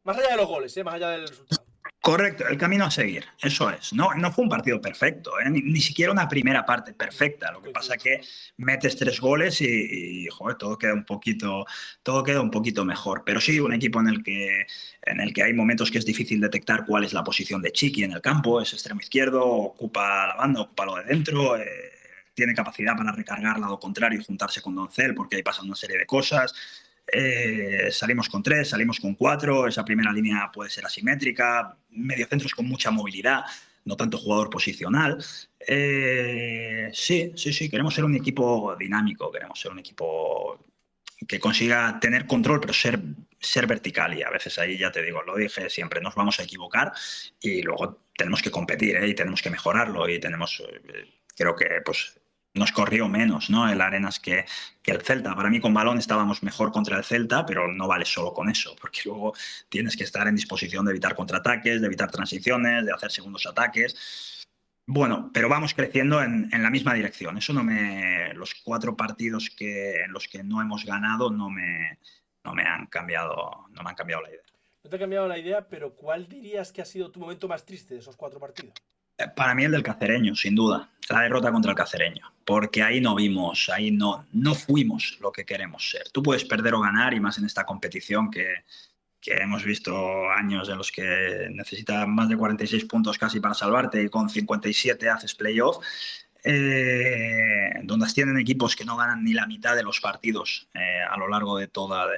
Speaker 1: Más allá de los goles, más allá del resultado.
Speaker 2: Correcto, el camino a seguir, eso es. No, no fue un partido perfecto, ni siquiera una primera parte perfecta. Lo que pasa
Speaker 1: Coincido.
Speaker 2: es que metes 3 goles joder, todo queda un poquito mejor. Pero sí, un equipo en el que hay momentos que es difícil detectar cuál es la posición de Chiqui en el campo, es extremo izquierdo, ocupa la banda, ocupa lo de dentro, tiene capacidad para recargar lado contrario y juntarse con Doncel, porque ahí pasan una serie de cosas. Salimos con 3, salimos con 4, esa primera línea puede ser asimétrica, mediocentros con mucha movilidad, no tanto jugador posicional. Sí, sí, sí, queremos ser un equipo dinámico, queremos ser un equipo que consiga tener control, pero ser vertical. Y a veces ahí, ya te digo, lo dije siempre, nos vamos a equivocar y luego tenemos que competir, y tenemos que mejorarlo y creo que pues nos corrió menos, ¿no? El Arenas que el Celta. Para mí con balón estábamos mejor contra el Celta, pero no vale solo con eso, porque luego tienes que estar en disposición de evitar contraataques, de evitar transiciones, de hacer segundos ataques. Bueno, pero vamos creciendo en la misma dirección. Los 4 partidos en los que no hemos ganado no me han cambiado la idea.
Speaker 1: No te he cambiado la idea, pero ¿cuál dirías que ha sido tu momento más triste de esos 4 partidos?
Speaker 2: Para mí el del Cacereño, sin duda. La derrota contra el Cacereño. Porque ahí no fuimos lo que queremos ser. Tú puedes perder o ganar, y más en esta competición que hemos visto años en los que necesitas más de 46 puntos casi para salvarte y con 57 haces playoff, donde tienen equipos que no ganan ni la mitad de los partidos a lo largo de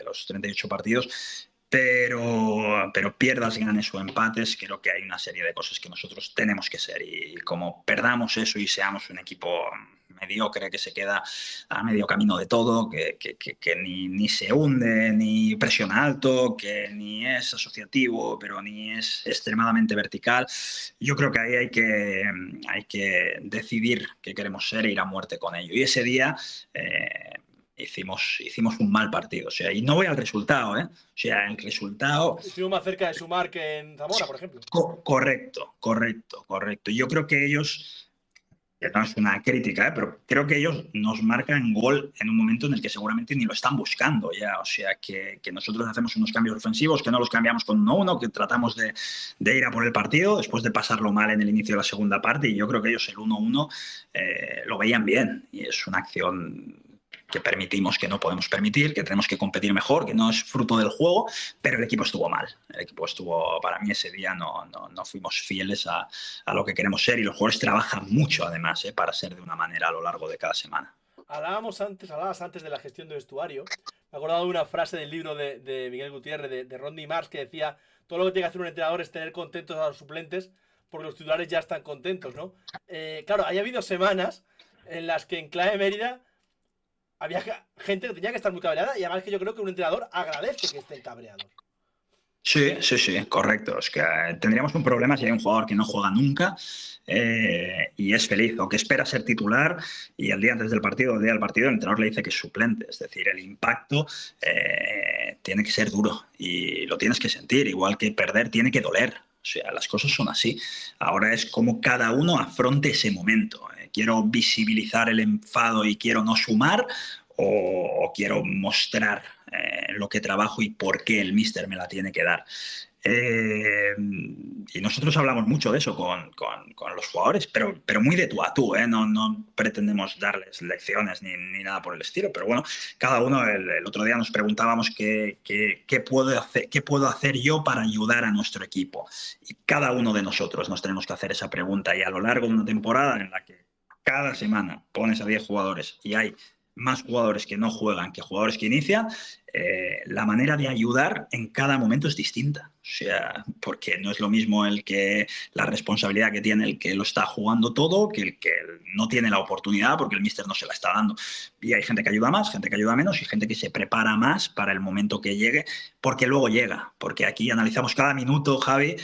Speaker 2: los 38 partidos, pero pierdas, ganes o empates, creo que hay una serie de cosas que nosotros tenemos que ser, y como perdamos eso y seamos un equipo mediocre que se queda a medio camino de todo, que ni se hunde, ni presiona alto, que ni es asociativo, pero ni es extremadamente vertical. Yo creo que ahí hay que decidir qué queremos ser e ir a muerte con ello. Y ese día hicimos un mal partido. O sea, y no voy al resultado, ¿eh? O sea, el resultado.
Speaker 1: Estuvimos más cerca de sumar que en Zamora, por ejemplo.
Speaker 2: Correcto, correcto, correcto. Yo creo que ellos, que no es una crítica, pero creo que ellos nos marcan gol en un momento en el que seguramente ni lo están buscando ya. O sea, que nosotros hacemos unos cambios ofensivos, que no los cambiamos con 1-1, que tratamos de ir a por el partido después de pasarlo mal en el inicio de la segunda parte, y yo creo que ellos el 1-1 lo veían bien, y es una acción que permitimos, que no podemos permitir, que tenemos que competir mejor, que no es fruto del juego, pero el equipo estuvo mal. El equipo estuvo, para mí ese día no fuimos fieles a lo que queremos ser, y los jugadores trabajan mucho además para ser de una manera a lo largo de cada semana.
Speaker 1: Hablabas antes de la gestión de vestuario. Me he acordado de una frase del libro de Miguel Gutiérrez, de Rodney Marsh, que decía: todo lo que tiene que hacer un entrenador es tener contentos a los suplentes, porque los titulares ya están contentos, ¿no? Claro, haya habido semanas en las que en Clave Mérida había gente que tenía que estar muy cabreada, y además que yo creo que un entrenador agradece que estén cabreados.
Speaker 2: Sí, sí, sí, correcto. Es que tendríamos un problema si hay un jugador que no juega nunca y es feliz, o que espera ser titular, y el día antes del partido, el día del partido, el entrenador le dice que es suplente. Es decir, el impacto tiene que ser duro y lo tienes que sentir, igual que perder tiene que doler. O sea, las cosas son así. Ahora es como cada uno afronte ese momento. ¿Quiero visibilizar el enfado y quiero no sumar, o quiero mostrar lo que trabajo y por qué el míster me la tiene que dar? Y nosotros hablamos mucho de eso con los jugadores, pero muy de tú a tú, ¿eh? No pretendemos darles lecciones ni nada por el estilo, pero bueno, cada uno, el otro día nos preguntábamos qué puedo hacer yo para ayudar a nuestro equipo. Y cada uno de nosotros nos tenemos que hacer esa pregunta, y a lo largo de una temporada en la que cada semana pones a 10 jugadores y hay más jugadores que no juegan que jugadores que inician, la manera de ayudar en cada momento es distinta. O sea, porque no es lo mismo la responsabilidad que tiene el que lo está jugando todo, que el que no tiene la oportunidad porque el míster no se la está dando. Y hay gente que ayuda más, gente que ayuda menos, y gente que se prepara más para el momento que llegue, porque luego llega. Porque aquí analizamos cada minuto, Javi,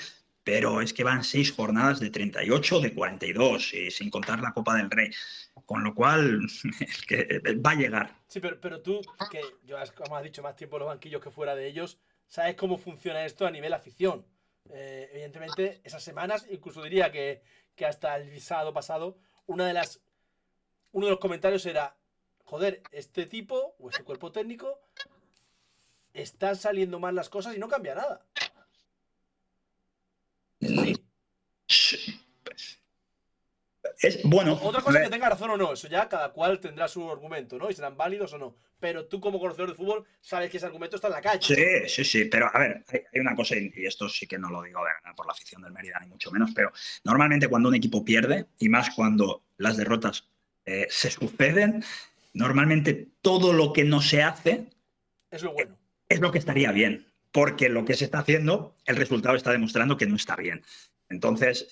Speaker 2: pero es que van 6 jornadas de 38, de 42, y sin contar la Copa del Rey. Con lo cual, que va a llegar.
Speaker 1: Sí, pero tú, que llevas, como has dicho, más tiempo en los banquillos que fuera de ellos, sabes cómo funciona esto a nivel afición. Evidentemente, esas semanas, incluso diría que hasta el sábado pasado, una de las uno de los comentarios era, joder, este tipo o este cuerpo técnico están saliendo mal las cosas y no cambia nada. Es
Speaker 2: Mm,
Speaker 1: así.
Speaker 2: bueno,
Speaker 1: Otra
Speaker 2: a
Speaker 1: cosa es que
Speaker 2: ver,
Speaker 1: tenga razón o no, eso ya cada cual tendrá su argumento, ¿no? Y serán válidos o no. Pero tú como conocedor de fútbol sabes que ese argumento está en la calle.
Speaker 2: sí, sí, sí, pero a ver, hay una cosa, y esto sí que no lo digo de verdad por la afición del Mérida, ni mucho menos, pero normalmente cuando un equipo pierde, y más cuando las derrotas se suceden, normalmente todo lo que no se hace
Speaker 1: Es lo bueno.
Speaker 2: es lo que estaría bien, porque lo que se está haciendo, el resultado está demostrando que no está bien. Entonces,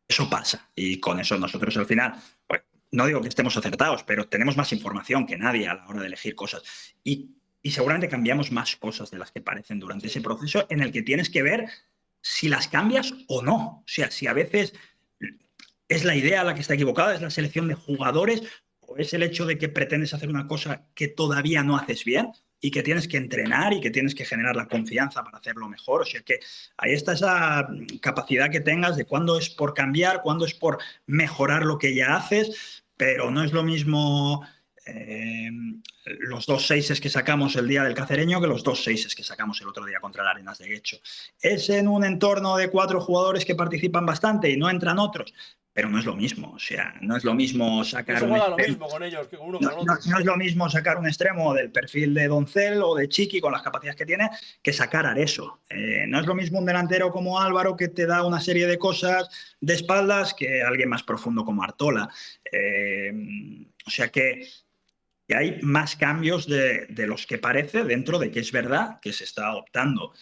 Speaker 2: eso pasa, y con eso nosotros al final, pues, no digo que estemos acertados, pero tenemos más información que nadie a la hora de elegir cosas. Y seguramente cambiamos más cosas de las que parecen durante ese
Speaker 1: Sí.
Speaker 2: proceso en el que tienes que ver si las cambias o no. O sea, si a veces es la idea la que está equivocada, es la selección de jugadores o es el hecho de que pretendes hacer una cosa que todavía no haces bien y que tienes que entrenar y que tienes que generar la confianza para hacerlo mejor. O sea que ahí está esa capacidad que tengas de cuándo es por cambiar, cuándo es por mejorar lo que ya haces, pero no es lo mismo los 2-6 que sacamos el día del Cacereño que los 2-6 que sacamos el otro día contra el Arenas de Guecho. Es en un entorno de 4 jugadores que participan bastante y no entran otros, pero no es lo mismo. O sea, no es lo mismo
Speaker 1: No
Speaker 2: sacar
Speaker 1: se
Speaker 2: un
Speaker 1: juega lo
Speaker 2: extremo.
Speaker 1: mismo con ellos que con uno que
Speaker 2: No,
Speaker 1: con
Speaker 2: no,
Speaker 1: otro.
Speaker 2: no es lo mismo sacar un extremo del perfil de Doncel o de Chiqui con las capacidades que tiene que sacar a Areso. No es lo mismo un delantero como Álvaro que te da una serie de cosas de espaldas que alguien más profundo como Artola. O sea que hay más cambios de los que parece dentro de que es verdad que se está optando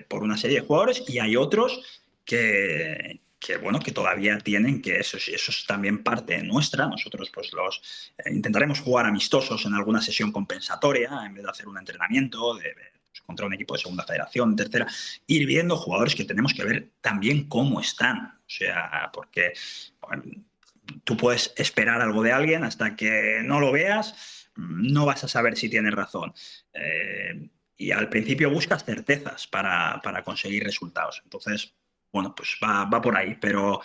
Speaker 2: por una serie de jugadores y hay otros bueno, que todavía tienen que eso es también parte nuestra. Nosotros pues los intentaremos jugar amistosos en alguna sesión compensatoria en vez de hacer un entrenamiento pues, contra un equipo de segunda federación, tercera, ir viendo jugadores que tenemos que ver también cómo están. O sea, porque bueno, tú puedes esperar algo de alguien hasta que no lo veas, no vas a saber si tienes razón. Y al principio buscas certezas para conseguir resultados. Entonces, bueno, pues va por ahí, pero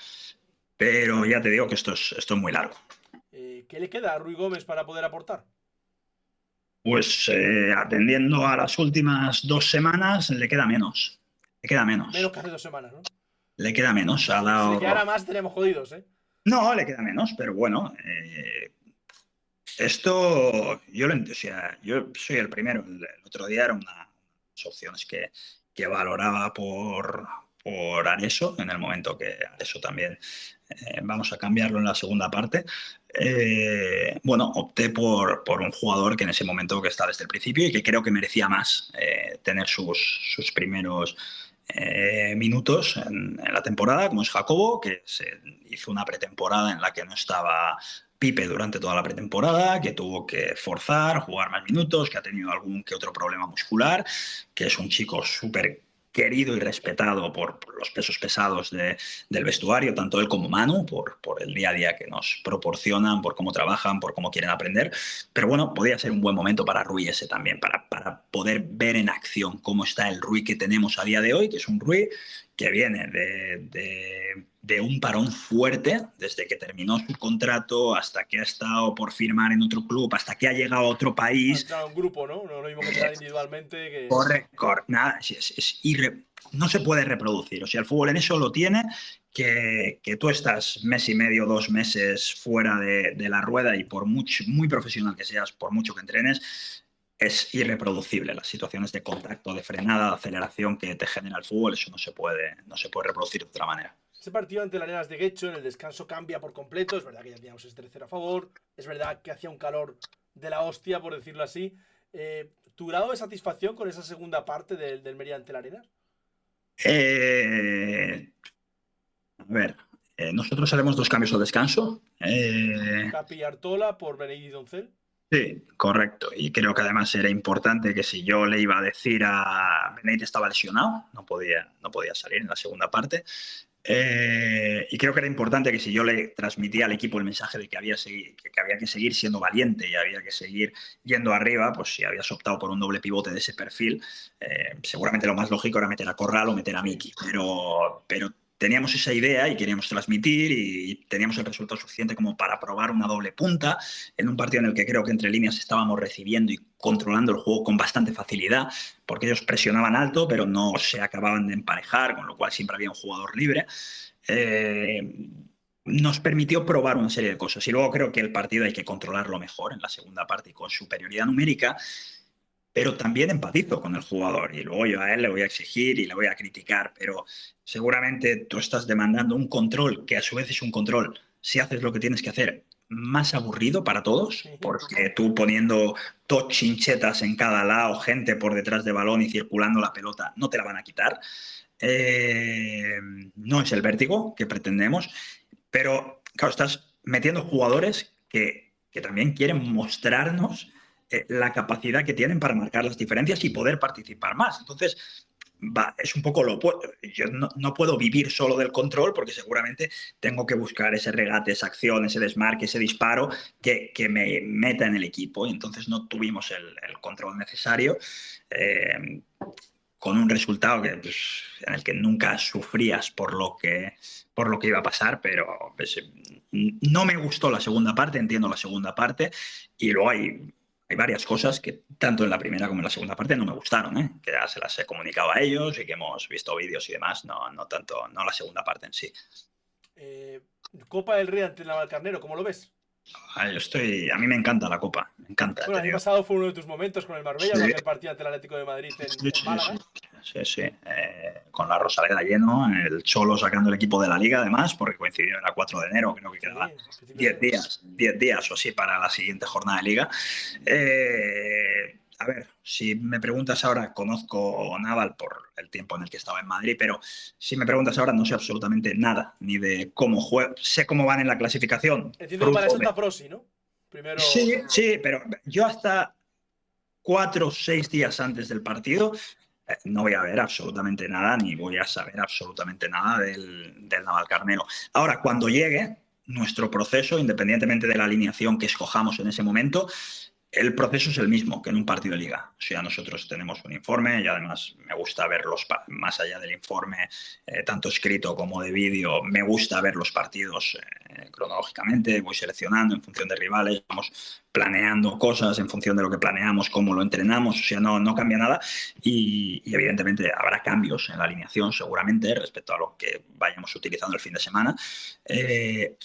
Speaker 2: ya te digo que esto es muy largo.
Speaker 1: ¿Qué le queda a Rui Gómez para poder aportar?
Speaker 2: Pues atendiendo a las últimas 2 semanas, le queda menos. Le queda
Speaker 1: Menos
Speaker 2: menos.
Speaker 1: que hace 2 semanas, ¿no?
Speaker 2: Le queda menos. Ha
Speaker 1: Si le quedara
Speaker 2: dado...
Speaker 1: más, estaríamos jodidos, ¿eh?
Speaker 2: No, le queda menos, pero bueno, esto, o sea, yo soy el primero. El otro día era una de las opciones que valoraba por Areso, en el momento que Areso también vamos a cambiarlo en la segunda parte. Bueno, opté por un jugador que en ese momento que está desde el principio y que creo que merecía más tener sus primeros minutos en la temporada, como es Jacobo, que se hizo una pretemporada en la que no estaba Pipe durante toda la pretemporada, que tuvo que forzar, jugar más minutos, que ha tenido algún que otro problema muscular, que es un chico súper querido y respetado por los pesos pesados del vestuario, tanto él como Manu, por el día a día que nos proporcionan, por cómo trabajan, por cómo quieren aprender. Pero bueno, podría ser un buen momento para Rui ese también, para poder ver en acción cómo está el Rui que tenemos a día de hoy, que es un Rui que viene de un parón fuerte desde que terminó su contrato hasta que ha estado por firmar en otro club, hasta que ha llegado a otro
Speaker 1: Ha
Speaker 2: país.
Speaker 1: entrado en grupo, ¿no? No es lo mismo que entrenar individualmente que...
Speaker 2: Nada, no se puede reproducir. O sea, el fútbol en eso lo tiene, que tú estás mes y medio, 2 meses fuera de la rueda y por muy profesional que seas, por mucho que entrenes, es irreproducible. Las situaciones de contacto, de frenada, de aceleración que te genera el fútbol, eso no se puede reproducir de otra manera.
Speaker 1: Ese partido ante las Arenas de Guecho en el descanso cambia por completo. Es verdad que ya teníamos ese tercero a favor. Es verdad que hacía un calor de la hostia, por decirlo así. ¿Tu grado de satisfacción con esa segunda parte del Mérida ante las Arenas?
Speaker 2: Eh, a ver, nosotros haremos 2 cambios al descanso.
Speaker 1: Capi y Artola por Benedí Doncel.
Speaker 2: Sí, correcto. Y creo que además era importante que si yo le iba a decir a Benítez estaba lesionado, no podía salir en la segunda parte. Y creo que era importante que si yo le transmitía al equipo el mensaje de que había que seguir siendo valiente y había que seguir yendo arriba, pues si habías optado por un doble pivote de ese perfil, seguramente lo más lógico era meter a Corral o meter a
Speaker 1: Sí.
Speaker 2: Miki. Pero teníamos esa idea y queríamos transmitir y teníamos el resultado suficiente como para probar una doble punta en un partido en el que creo que entre líneas estábamos recibiendo y controlando el juego con bastante facilidad, porque ellos presionaban alto, pero no se acababan de emparejar, con lo cual siempre había un jugador libre. Nos permitió probar una serie de cosas y luego creo que el partido hay que controlarlo mejor en la segunda parte y con superioridad numérica, pero también empatizo con el jugador y luego yo a él le voy a exigir y le voy a criticar, pero seguramente tú estás demandando un control que a su vez es un control, si haces lo que tienes que hacer, más aburrido para todos, porque tú poniendo dos chinchetas en cada lado, gente por detrás de balón y circulando la pelota, no te la van a quitar. No es el vértigo que pretendemos, pero claro, estás metiendo jugadores que también quieren mostrarnos la capacidad que tienen para marcar las diferencias y poder participar más. Entonces, es un poco lo opuesto. Yo no puedo vivir solo del control porque seguramente tengo que buscar ese regate, esa acción, ese desmarque, ese disparo que me meta en el equipo. Y entonces no tuvimos el control necesario. Con un resultado pues, en el que nunca sufrías por lo que iba a pasar, pero pues, no me gustó la segunda parte, entiendo la segunda parte, y luego hay varias cosas que tanto en la primera como en la segunda parte no me gustaron, ¿eh? Que ya se las he comunicado a ellos y que hemos visto vídeos y demás, no tanto, no la segunda parte en sí.
Speaker 1: Copa del Rey ante el Navalcarnero, ¿cómo lo ves?
Speaker 2: A mí me encanta la Copa, me encanta,
Speaker 1: Bueno,
Speaker 2: te
Speaker 1: el año
Speaker 2: digo.
Speaker 1: pasado fue uno de tus momentos con el Marbella,
Speaker 2: Sí,
Speaker 1: aquel partido ante el Atlético de Madrid
Speaker 2: sí,
Speaker 1: en
Speaker 2: sí, sí.
Speaker 1: Málaga.
Speaker 2: Sí, sí. Con la Rosaleda lleno, el Cholo sacando el equipo de la Liga, además, porque coincidió, era 4 de enero, creo que
Speaker 1: Sí,
Speaker 2: quedaban
Speaker 1: principio de
Speaker 2: 10
Speaker 1: enero.
Speaker 2: días, 10 días o así para la siguiente jornada de Liga. A ver, si me preguntas ahora, conozco Naval por el tiempo en el que estaba en Madrid, pero si me preguntas ahora, no sé absolutamente nada, ni de cómo juegan. Sé cómo van en la clasificación,
Speaker 1: Entiendo que para
Speaker 2: fruto
Speaker 1: eso
Speaker 2: de...
Speaker 1: está Prosi, ¿no? Primero.
Speaker 2: Sí, sí, pero yo hasta 4 o 6 días antes del partido no voy a ver absolutamente nada, ni voy a saber absolutamente nada del Navalcarnero. Ahora, cuando llegue nuestro proceso, independientemente de la alineación que escojamos en ese momento, el proceso es el mismo que en un partido de liga. O sea, nosotros tenemos un informe y además me gusta ver más allá del informe, tanto escrito como de vídeo, me gusta ver los partidos cronológicamente, voy seleccionando en función de rivales, vamos planeando cosas en función de lo que planeamos, cómo lo entrenamos, o sea, no cambia nada y evidentemente habrá cambios en la alineación seguramente respecto a lo que vayamos utilizando el fin de semana.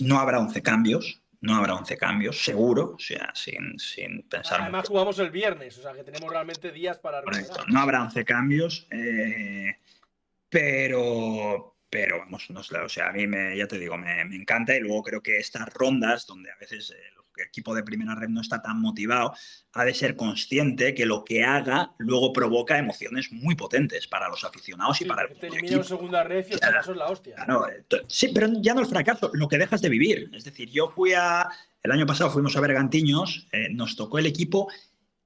Speaker 2: No habrá 11 cambios, no habrá 11 cambios, seguro, o sea, sin pensar
Speaker 1: Además,
Speaker 2: mucho.
Speaker 1: jugamos el viernes, o sea que tenemos realmente días para recuperar.
Speaker 2: Correcto. No habrá 11 cambios, pero vamos, no sé, o sea, a mí ya te digo, me encanta y luego creo que estas rondas donde a veces el equipo de primera red no está tan motivado, ha de ser consciente que lo que haga luego provoca emociones muy potentes para los aficionados y
Speaker 1: Sí,
Speaker 2: para el
Speaker 1: porque te
Speaker 2: propio
Speaker 1: elimina en
Speaker 2: equipo.
Speaker 1: segunda red y el fracaso es la hostia.
Speaker 2: Claro, sí, pero ya no el fracaso, lo que dejas de vivir. Es decir, el año pasado fuimos a Bergantiños, nos tocó el equipo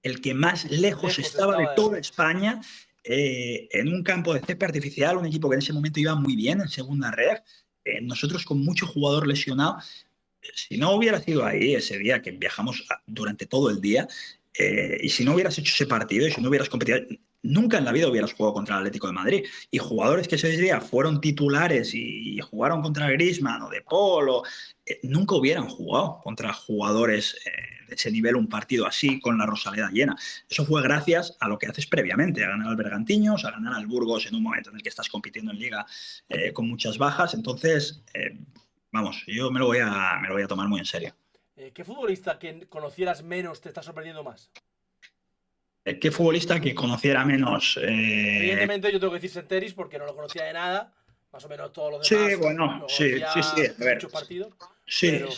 Speaker 2: el que más lejos
Speaker 1: Lejos
Speaker 2: estaba de
Speaker 1: estaba del
Speaker 2: toda
Speaker 1: resto.
Speaker 2: España, en un campo de césped artificial, un equipo que en ese momento iba muy bien en segunda red, nosotros con mucho jugador lesionado. Si no hubiera sido ahí ese día que viajamos durante todo el día, y si no hubieras hecho ese partido y si no hubieras competido, nunca en la vida hubieras jugado contra el Atlético de Madrid. Y jugadores que ese día fueron titulares y jugaron contra Griezmann o De Paul, nunca hubieran jugado contra jugadores de ese nivel un partido así con la Rosaleda llena. Eso fue gracias a lo que haces previamente, a ganar al Bergantiños, a ganar al Burgos en un momento en el que estás compitiendo en Liga con muchas bajas. Entonces, vamos, yo me lo voy a tomar muy en serio.
Speaker 1: ¿Qué futbolista que conocieras menos te está sorprendiendo más?
Speaker 2: ¿Qué futbolista que conociera menos?
Speaker 1: Evidentemente yo tengo que decir Senteris porque no lo conocía de nada. Más o menos todos los
Speaker 2: Sí,
Speaker 1: demás
Speaker 2: bueno,
Speaker 1: lo
Speaker 2: sí, sí, sí,
Speaker 1: conocía
Speaker 2: a ver,
Speaker 1: muchos partidos.
Speaker 2: sí,
Speaker 1: Pero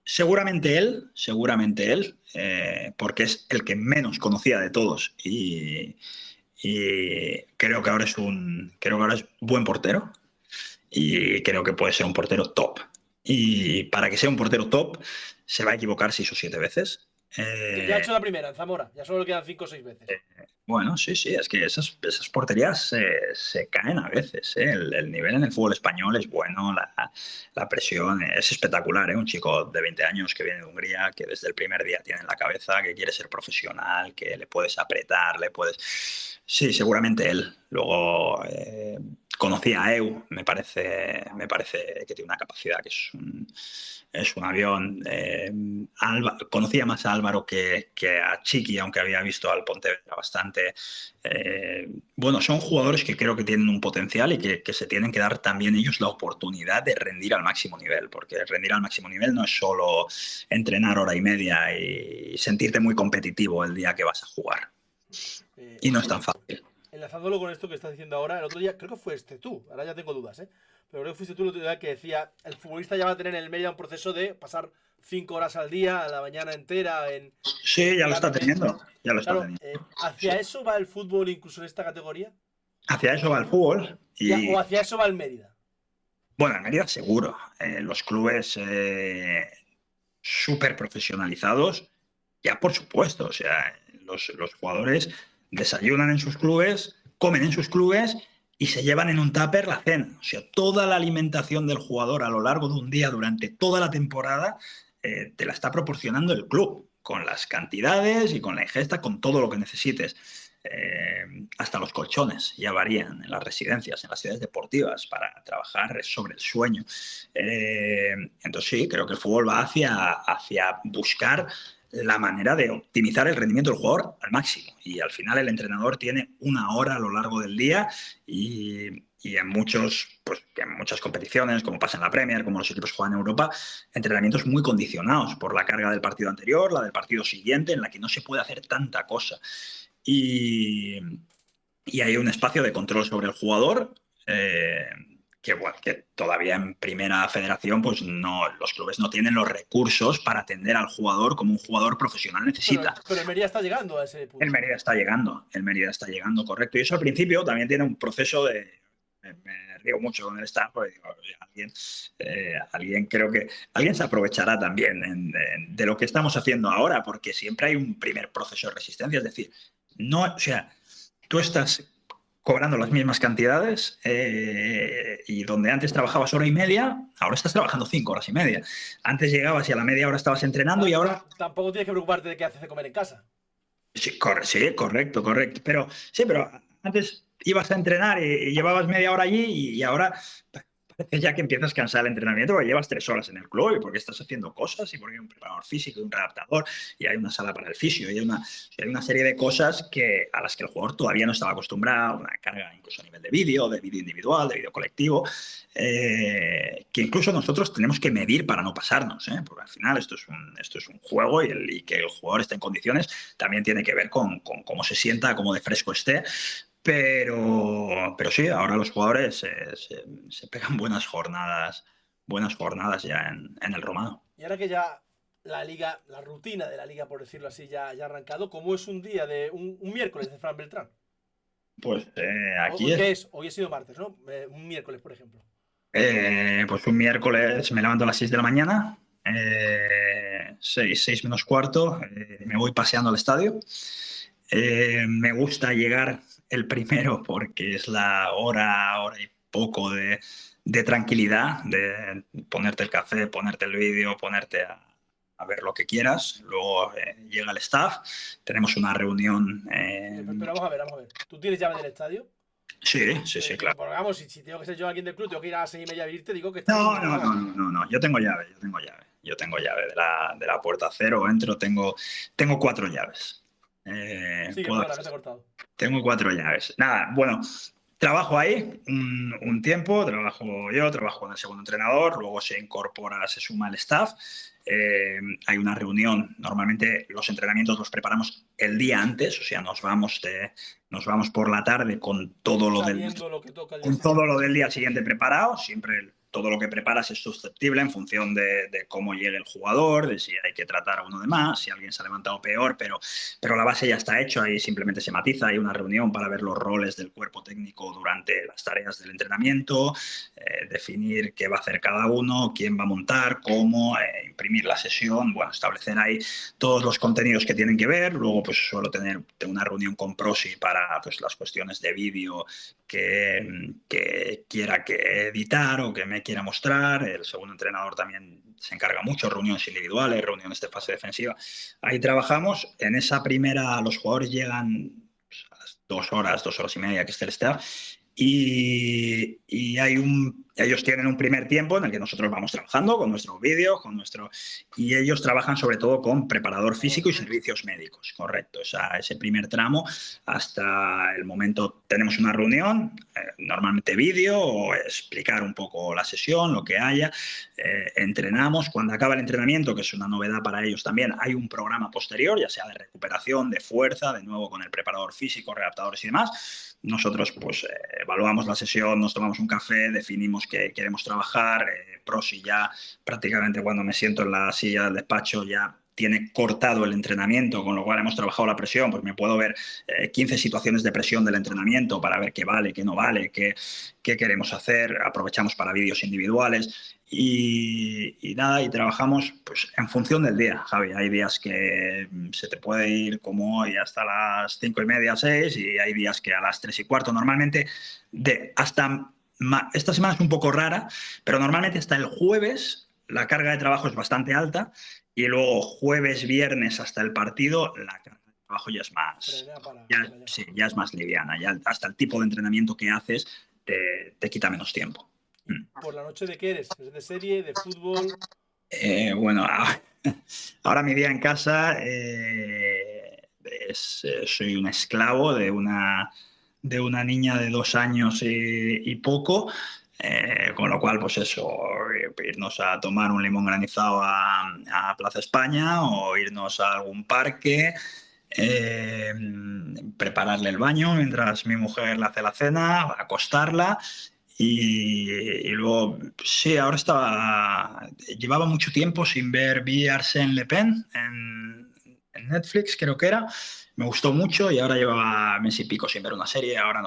Speaker 2: seguramente él, porque es el que menos conocía de todos y creo que ahora es buen portero y creo que puede ser un portero top. Y para que sea un portero top, se va a equivocar 6 o 7 veces.
Speaker 1: ya ha hecho la primera en Zamora. Ya solo le quedan 5 o 6 veces.
Speaker 2: Bueno, sí, sí, es que esas porterías se caen a veces, ¿eh? El nivel en el fútbol español es bueno, la presión es espectacular, ¿eh? Un chico de 20 años que viene de Hungría, que desde el primer día tiene en la cabeza que quiere ser profesional, que le puedes apretar, le puedes... Sí, seguramente él. Luego, Conocía a Eu, me parece que tiene una capacidad que es un avión. Conocía más a Álvaro que a Chiqui, aunque había visto al Pontevedra bastante. Bueno, son jugadores que creo que tienen un potencial y que se tienen que dar también ellos la oportunidad de rendir al máximo nivel, porque rendir al máximo nivel no es solo entrenar hora y media y sentirte muy competitivo el día que vas a jugar. Y no es tan fácil.
Speaker 1: Enlazándolo con esto que estás diciendo ahora, el otro día, creo que fuiste tú, ahora ya tengo dudas, ¿eh? Pero creo que fuiste tú el otro día que decía, el futbolista ya va a tener en el Mérida un proceso de pasar 5 horas al día, a la mañana entera, en
Speaker 2: Sí, ya lo está
Speaker 1: entrenamiento.
Speaker 2: teniendo. Ya lo está
Speaker 1: Claro,
Speaker 2: teniendo. Sí.
Speaker 1: ¿hacia eso va el fútbol incluso en esta categoría?
Speaker 2: Hacia eso va el fútbol.
Speaker 1: ¿O
Speaker 2: Y
Speaker 1: hacia eso va el Mérida?
Speaker 2: bueno, en Mérida seguro. Los clubes súper profesionalizados, ya por supuesto. O sea, los jugadores desayunan en sus clubes, comen en sus clubes y se llevan en un tupper la cena. O sea, toda la alimentación del jugador a lo largo de un día, durante toda la temporada, te la está proporcionando el club, con las cantidades y con la ingesta, con todo lo que necesites. Hasta los colchones ya varían en las residencias, en las ciudades deportivas, para trabajar sobre el sueño. Entonces sí, creo que el fútbol va hacia buscar la manera de optimizar el rendimiento del jugador al máximo. Y al final el entrenador tiene una hora a lo largo del día y en muchas competiciones, como pasa en la Premier, como los equipos juegan en Europa, entrenamientos muy condicionados por la carga del partido anterior, la del partido siguiente, en la que no se puede hacer tanta cosa. Y, y hay un espacio de control sobre el jugador que todavía en primera federación pues no, los clubes no tienen los recursos para atender al jugador como un jugador profesional necesita.
Speaker 1: Pero el Mérida está llegando a ese punto.
Speaker 2: El Mérida está llegando, correcto. Y eso al principio también tiene un proceso de... Me río mucho con el staff porque digo, alguien creo que alguien se aprovechará también de lo que estamos haciendo ahora, porque siempre hay un primer proceso de resistencia. Es decir, no, o sea, tú estás cobrando las mismas cantidades y donde antes trabajabas hora y media, ahora estás trabajando 5 horas y media. Antes llegabas y a la media hora estabas entrenando y ahora...
Speaker 1: Tampoco tienes que preocuparte de qué haces de comer en casa.
Speaker 2: Sí, correcto. Pero antes ibas a entrenar y llevabas media hora allí y ahora parece ya que empiezas a cansar el entrenamiento porque llevas 3 horas en el club y porque estás haciendo cosas y porque hay un preparador físico y un readaptador y hay una sala para el fisio y hay una serie de cosas a las que el jugador todavía no estaba acostumbrado, una carga incluso a nivel de vídeo individual, de vídeo colectivo, que incluso nosotros tenemos que medir para no pasarnos, porque al final esto es un juego y que el jugador esté en condiciones también tiene que ver con cómo se sienta, cómo de fresco esté. Pero sí, ahora los jugadores se pegan buenas jornadas ya en el Romano.
Speaker 1: Y ahora que ya la liga, la rutina de la liga, por decirlo así, ya ha arrancado, ¿cómo es un día de un miércoles de Fran Beltrán?
Speaker 2: Pues aquí
Speaker 1: ¿Hoy qué es? Hoy ha sido martes, ¿no? Un miércoles, por ejemplo.
Speaker 2: Pues un miércoles me levanto a las 6 de la mañana, 6 menos cuarto, me voy paseando al estadio. Me gusta llegar el primero porque es la hora y poco de tranquilidad, de ponerte el café, ponerte el vídeo, ponerte a ver lo que quieras. Luego llega el staff, tenemos una reunión.
Speaker 1: Pero vamos a ver. ¿Tú tienes llave del estadio?
Speaker 2: Sí, claro.
Speaker 1: Porque vamos, si tengo que ser yo alguien del club, tengo que ir a las 6:30 a irte, digo que está.
Speaker 2: No. Yo tengo llave. De la puerta cero entro, tengo 4 llaves.
Speaker 1: Sí, que perdona, que te he cortado.
Speaker 2: Tengo 4 llaves. Nada, bueno, trabajo ahí un tiempo, trabajo con el segundo entrenador, luego se suma el staff. Hay una reunión, normalmente los entrenamientos los preparamos el día antes, o sea, nos vamos por la tarde con todo lo del día siguiente preparado. Siempre todo lo que preparas es susceptible en función de cómo llegue el jugador, de si hay que tratar a uno de más, si alguien se ha levantado peor, pero la base ya está hecha, ahí simplemente se matiza. Hay una reunión para ver los roles del cuerpo técnico durante las tareas del entrenamiento, definir qué va a hacer cada uno, quién va a montar, cómo, imprimir la sesión, establecer ahí todos los contenidos que tienen que ver. Luego pues suelo tener una reunión con Prosi para pues, las cuestiones de vídeo que quiera que editar o que me quiera mostrar. El segundo entrenador también se encarga mucho, reuniones individuales, reuniones de fase defensiva. Ahí trabajamos. En esa primera los jugadores llegan a las 2 horas y media que esté el staff y ellos tienen un primer tiempo en el que nosotros vamos trabajando con nuestros vídeos, y ellos trabajan sobre todo con preparador físico y servicios médicos, correcto. O sea, ese primer tramo hasta el momento tenemos una reunión, normalmente vídeo, o explicar un poco la sesión, lo que haya, entrenamos. Cuando acaba el entrenamiento, que es una novedad para ellos también, hay un programa posterior, ya sea de recuperación, de fuerza, de nuevo con el preparador físico, readaptadores y demás. Nosotros pues evaluamos la sesión, nos tomamos un café, definimos qué queremos trabajar, pros, y ya prácticamente cuando me siento en la silla del despacho ya tiene cortado el entrenamiento, con lo cual hemos trabajado la presión, pues me puedo ver 15 situaciones de presión del entrenamiento para ver qué vale, qué no vale, qué queremos hacer, aprovechamos para vídeos individuales. Y nada, y trabajamos pues en función del día, Javi. Hay días que se te puede ir como hoy hasta las 5:30, 6, y hay días que a las 3:15. Normalmente esta semana es un poco rara, pero normalmente hasta el jueves la carga de trabajo es bastante alta, y luego jueves, viernes hasta el partido la carga de trabajo ya es más, sí, ya es más liviana. Ya hasta el tipo de entrenamiento que haces te quita menos tiempo.
Speaker 1: ¿Y por la noche de qué eres? ¿Es de serie, de fútbol?
Speaker 2: Bueno, ahora mi día en casa soy un esclavo de una niña de 2 años y poco, con lo cual, pues eso, irnos a tomar un limón granizado a Plaza España, o irnos a algún parque, eh, prepararle el baño mientras mi mujer le hace la cena, acostarla. Y luego, sí, llevaba mucho tiempo sin ver Vi Arsène Lupin en Netflix, creo que era. Me gustó mucho, y ahora llevaba mes y pico sin ver una serie. Ahora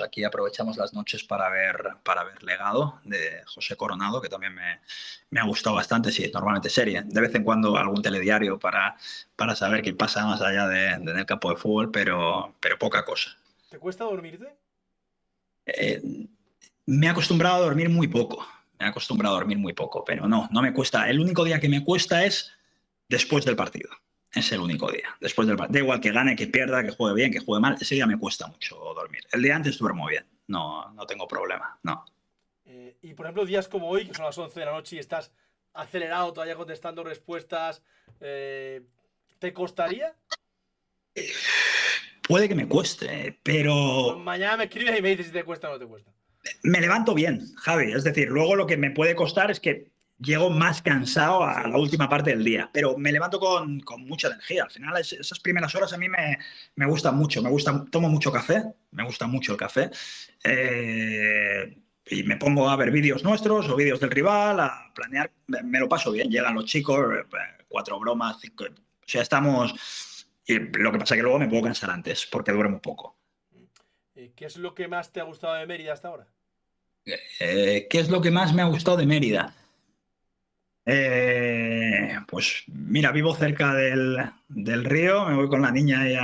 Speaker 2: aquí aprovechamos las noches para ver Legado, de José Coronado, que también me ha gustado bastante. Sí, normalmente serie. De vez en cuando algún telediario para saber qué pasa más allá en el campo de fútbol, pero poca cosa.
Speaker 1: ¿Te cuesta dormirte?
Speaker 2: Eh, Me he acostumbrado a dormir muy poco. Me he acostumbrado a dormir muy poco, pero no me cuesta. El único día que me cuesta es después del partido. Es el único día. Después del partido. Da igual que gane, que pierda, que juegue bien, que juegue mal. Ese día me cuesta mucho dormir. El día antes duermo bien. No tengo problema. No.
Speaker 1: Y por ejemplo, días como hoy, que son las 11 de la noche y estás acelerado todavía contestando respuestas, ¿te costaría?
Speaker 2: Puede que me cueste, pero
Speaker 1: Mañana me escribes y me dices si te cuesta o no te cuesta.
Speaker 2: me levanto bien, Javi. Es decir, luego lo que me puede costar es que llego más cansado a la última parte del día, pero me levanto con mucha energía. Al final, esas primeras horas a mí me gustan mucho. Tomo mucho café, me gusta mucho el café. Y me pongo a ver vídeos nuestros o vídeos del rival, a planear. Me lo paso bien. Llegan los chicos, 4 bromas, 5. O sea, estamos. Y lo que pasa es que luego me puedo cansar antes porque duermo poco.
Speaker 1: ¿Qué es lo que más te ha gustado de Mérida hasta ahora?
Speaker 2: ¿Qué es lo que más me ha gustado de Mérida? Pues mira, vivo cerca del río, me voy con la niña ahí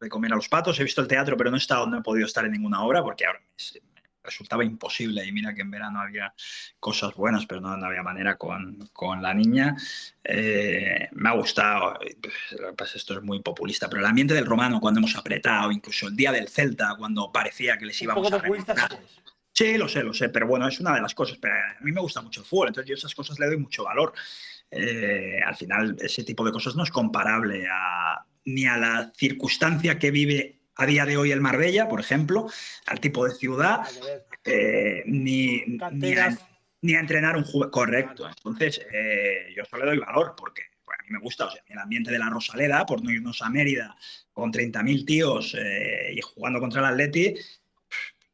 Speaker 2: de comer a los patos. He visto el teatro, pero no he podido estar en ninguna obra porque ahora me resultaba imposible. Y mira que en verano había cosas buenas, pero no había manera con la niña. Me ha gustado. Lo que pasa es que esto es muy populista, pero el ambiente del Romano, cuando hemos apretado, incluso el día del Celta, cuando parecía que les
Speaker 1: Un poco
Speaker 2: íbamos a
Speaker 1: populista sí
Speaker 2: remontar.
Speaker 1: que es.
Speaker 2: Sí, lo sé, pero bueno, es una de las cosas. Pero a mí me gusta mucho el fútbol, entonces yo a esas cosas le doy mucho valor. Al final, ese tipo de cosas no es comparable ni a la circunstancia que vive a día de hoy el Marbella, por ejemplo, al tipo de ciudad,
Speaker 1: Nada que ver.
Speaker 2: ni
Speaker 1: Canteras.
Speaker 2: ni a entrenar un jugador
Speaker 1: Claro.
Speaker 2: correcto. Entonces, yo solo le doy valor porque a mí me gusta. O sea, el ambiente de la Rosaleda, por no irnos a Mérida con 30.000 tíos y jugando contra el Atleti,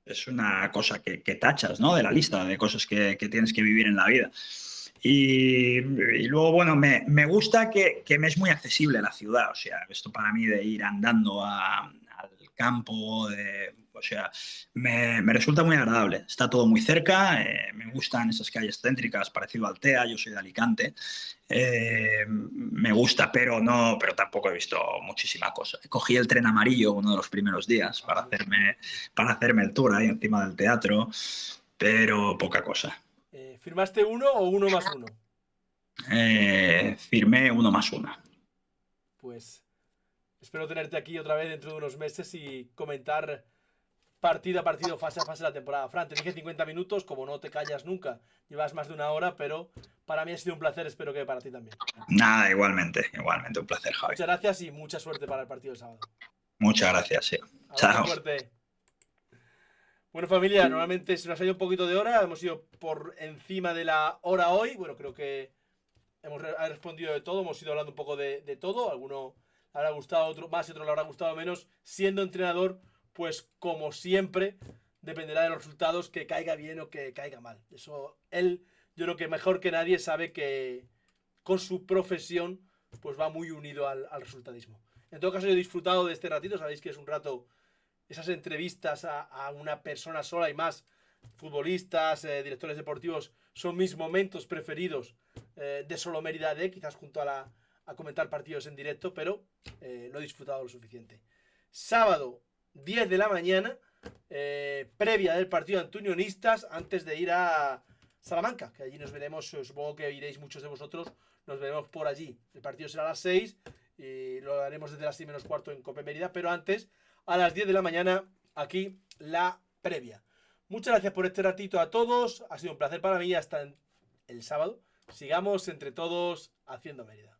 Speaker 2: es una cosa que tachas, ¿no? De la lista de cosas que tienes que vivir en la vida. Y luego, bueno, me gusta que me es muy accesible la ciudad. O sea, esto para mí de ir andando al campo, o sea, me resulta muy agradable. Está todo muy cerca, me gustan esas calles céntricas, parecido a Altea. Yo soy de Alicante. Me gusta, pero tampoco he visto muchísima cosa. Cogí el tren amarillo uno de los primeros días para hacerme el tour ahí encima del teatro, pero poca cosa.
Speaker 1: ¿Firmaste uno o uno más uno?
Speaker 2: Firmé 1+1.
Speaker 1: Pues espero tenerte aquí otra vez dentro de unos meses y comentar partido a partido, fase a fase de la temporada. Fran, te dije 50 minutos, como no te callas nunca, llevas más de una hora, pero para mí ha sido un placer, espero que para ti también.
Speaker 2: Nada, igualmente, un placer, Javi.
Speaker 1: Muchas gracias y mucha suerte para el partido de sábado.
Speaker 2: Muchas gracias, sí.
Speaker 1: Abrazo
Speaker 2: Chao.
Speaker 1: fuerte. Bueno, familia, normalmente se nos ha ido un poquito de hora, hemos ido por encima de la hora hoy. Bueno, creo que hemos respondido de todo, hemos ido hablando un poco de todo. Alguno le habrá gustado, otro más y otro le habrá gustado menos. Siendo entrenador, pues como siempre, dependerá de los resultados, que caiga bien o que caiga mal. Eso él, yo creo que mejor que nadie sabe que con su profesión, pues va muy unido al resultadismo. En todo caso, yo he disfrutado de este ratito, sabéis que es un rato, esas entrevistas a una persona sola y más, futbolistas, directores deportivos, son mis momentos preferidos de Solo Mérida D, quizás junto a comentar partidos en directo, pero lo he disfrutado lo suficiente. Sábado, 10 de la mañana, previa del partido ante Unionistas, antes de ir a Salamanca, que allí nos veremos, supongo que iréis muchos de vosotros, nos veremos por allí. El partido será a las 6 y lo haremos desde las 6 menos cuarto en Cope Mérida, pero antes, a las 10 de la mañana, aquí la previa. Muchas gracias por este ratito a todos, ha sido un placer para mí, hasta el sábado. Sigamos entre todos haciendo Mérida.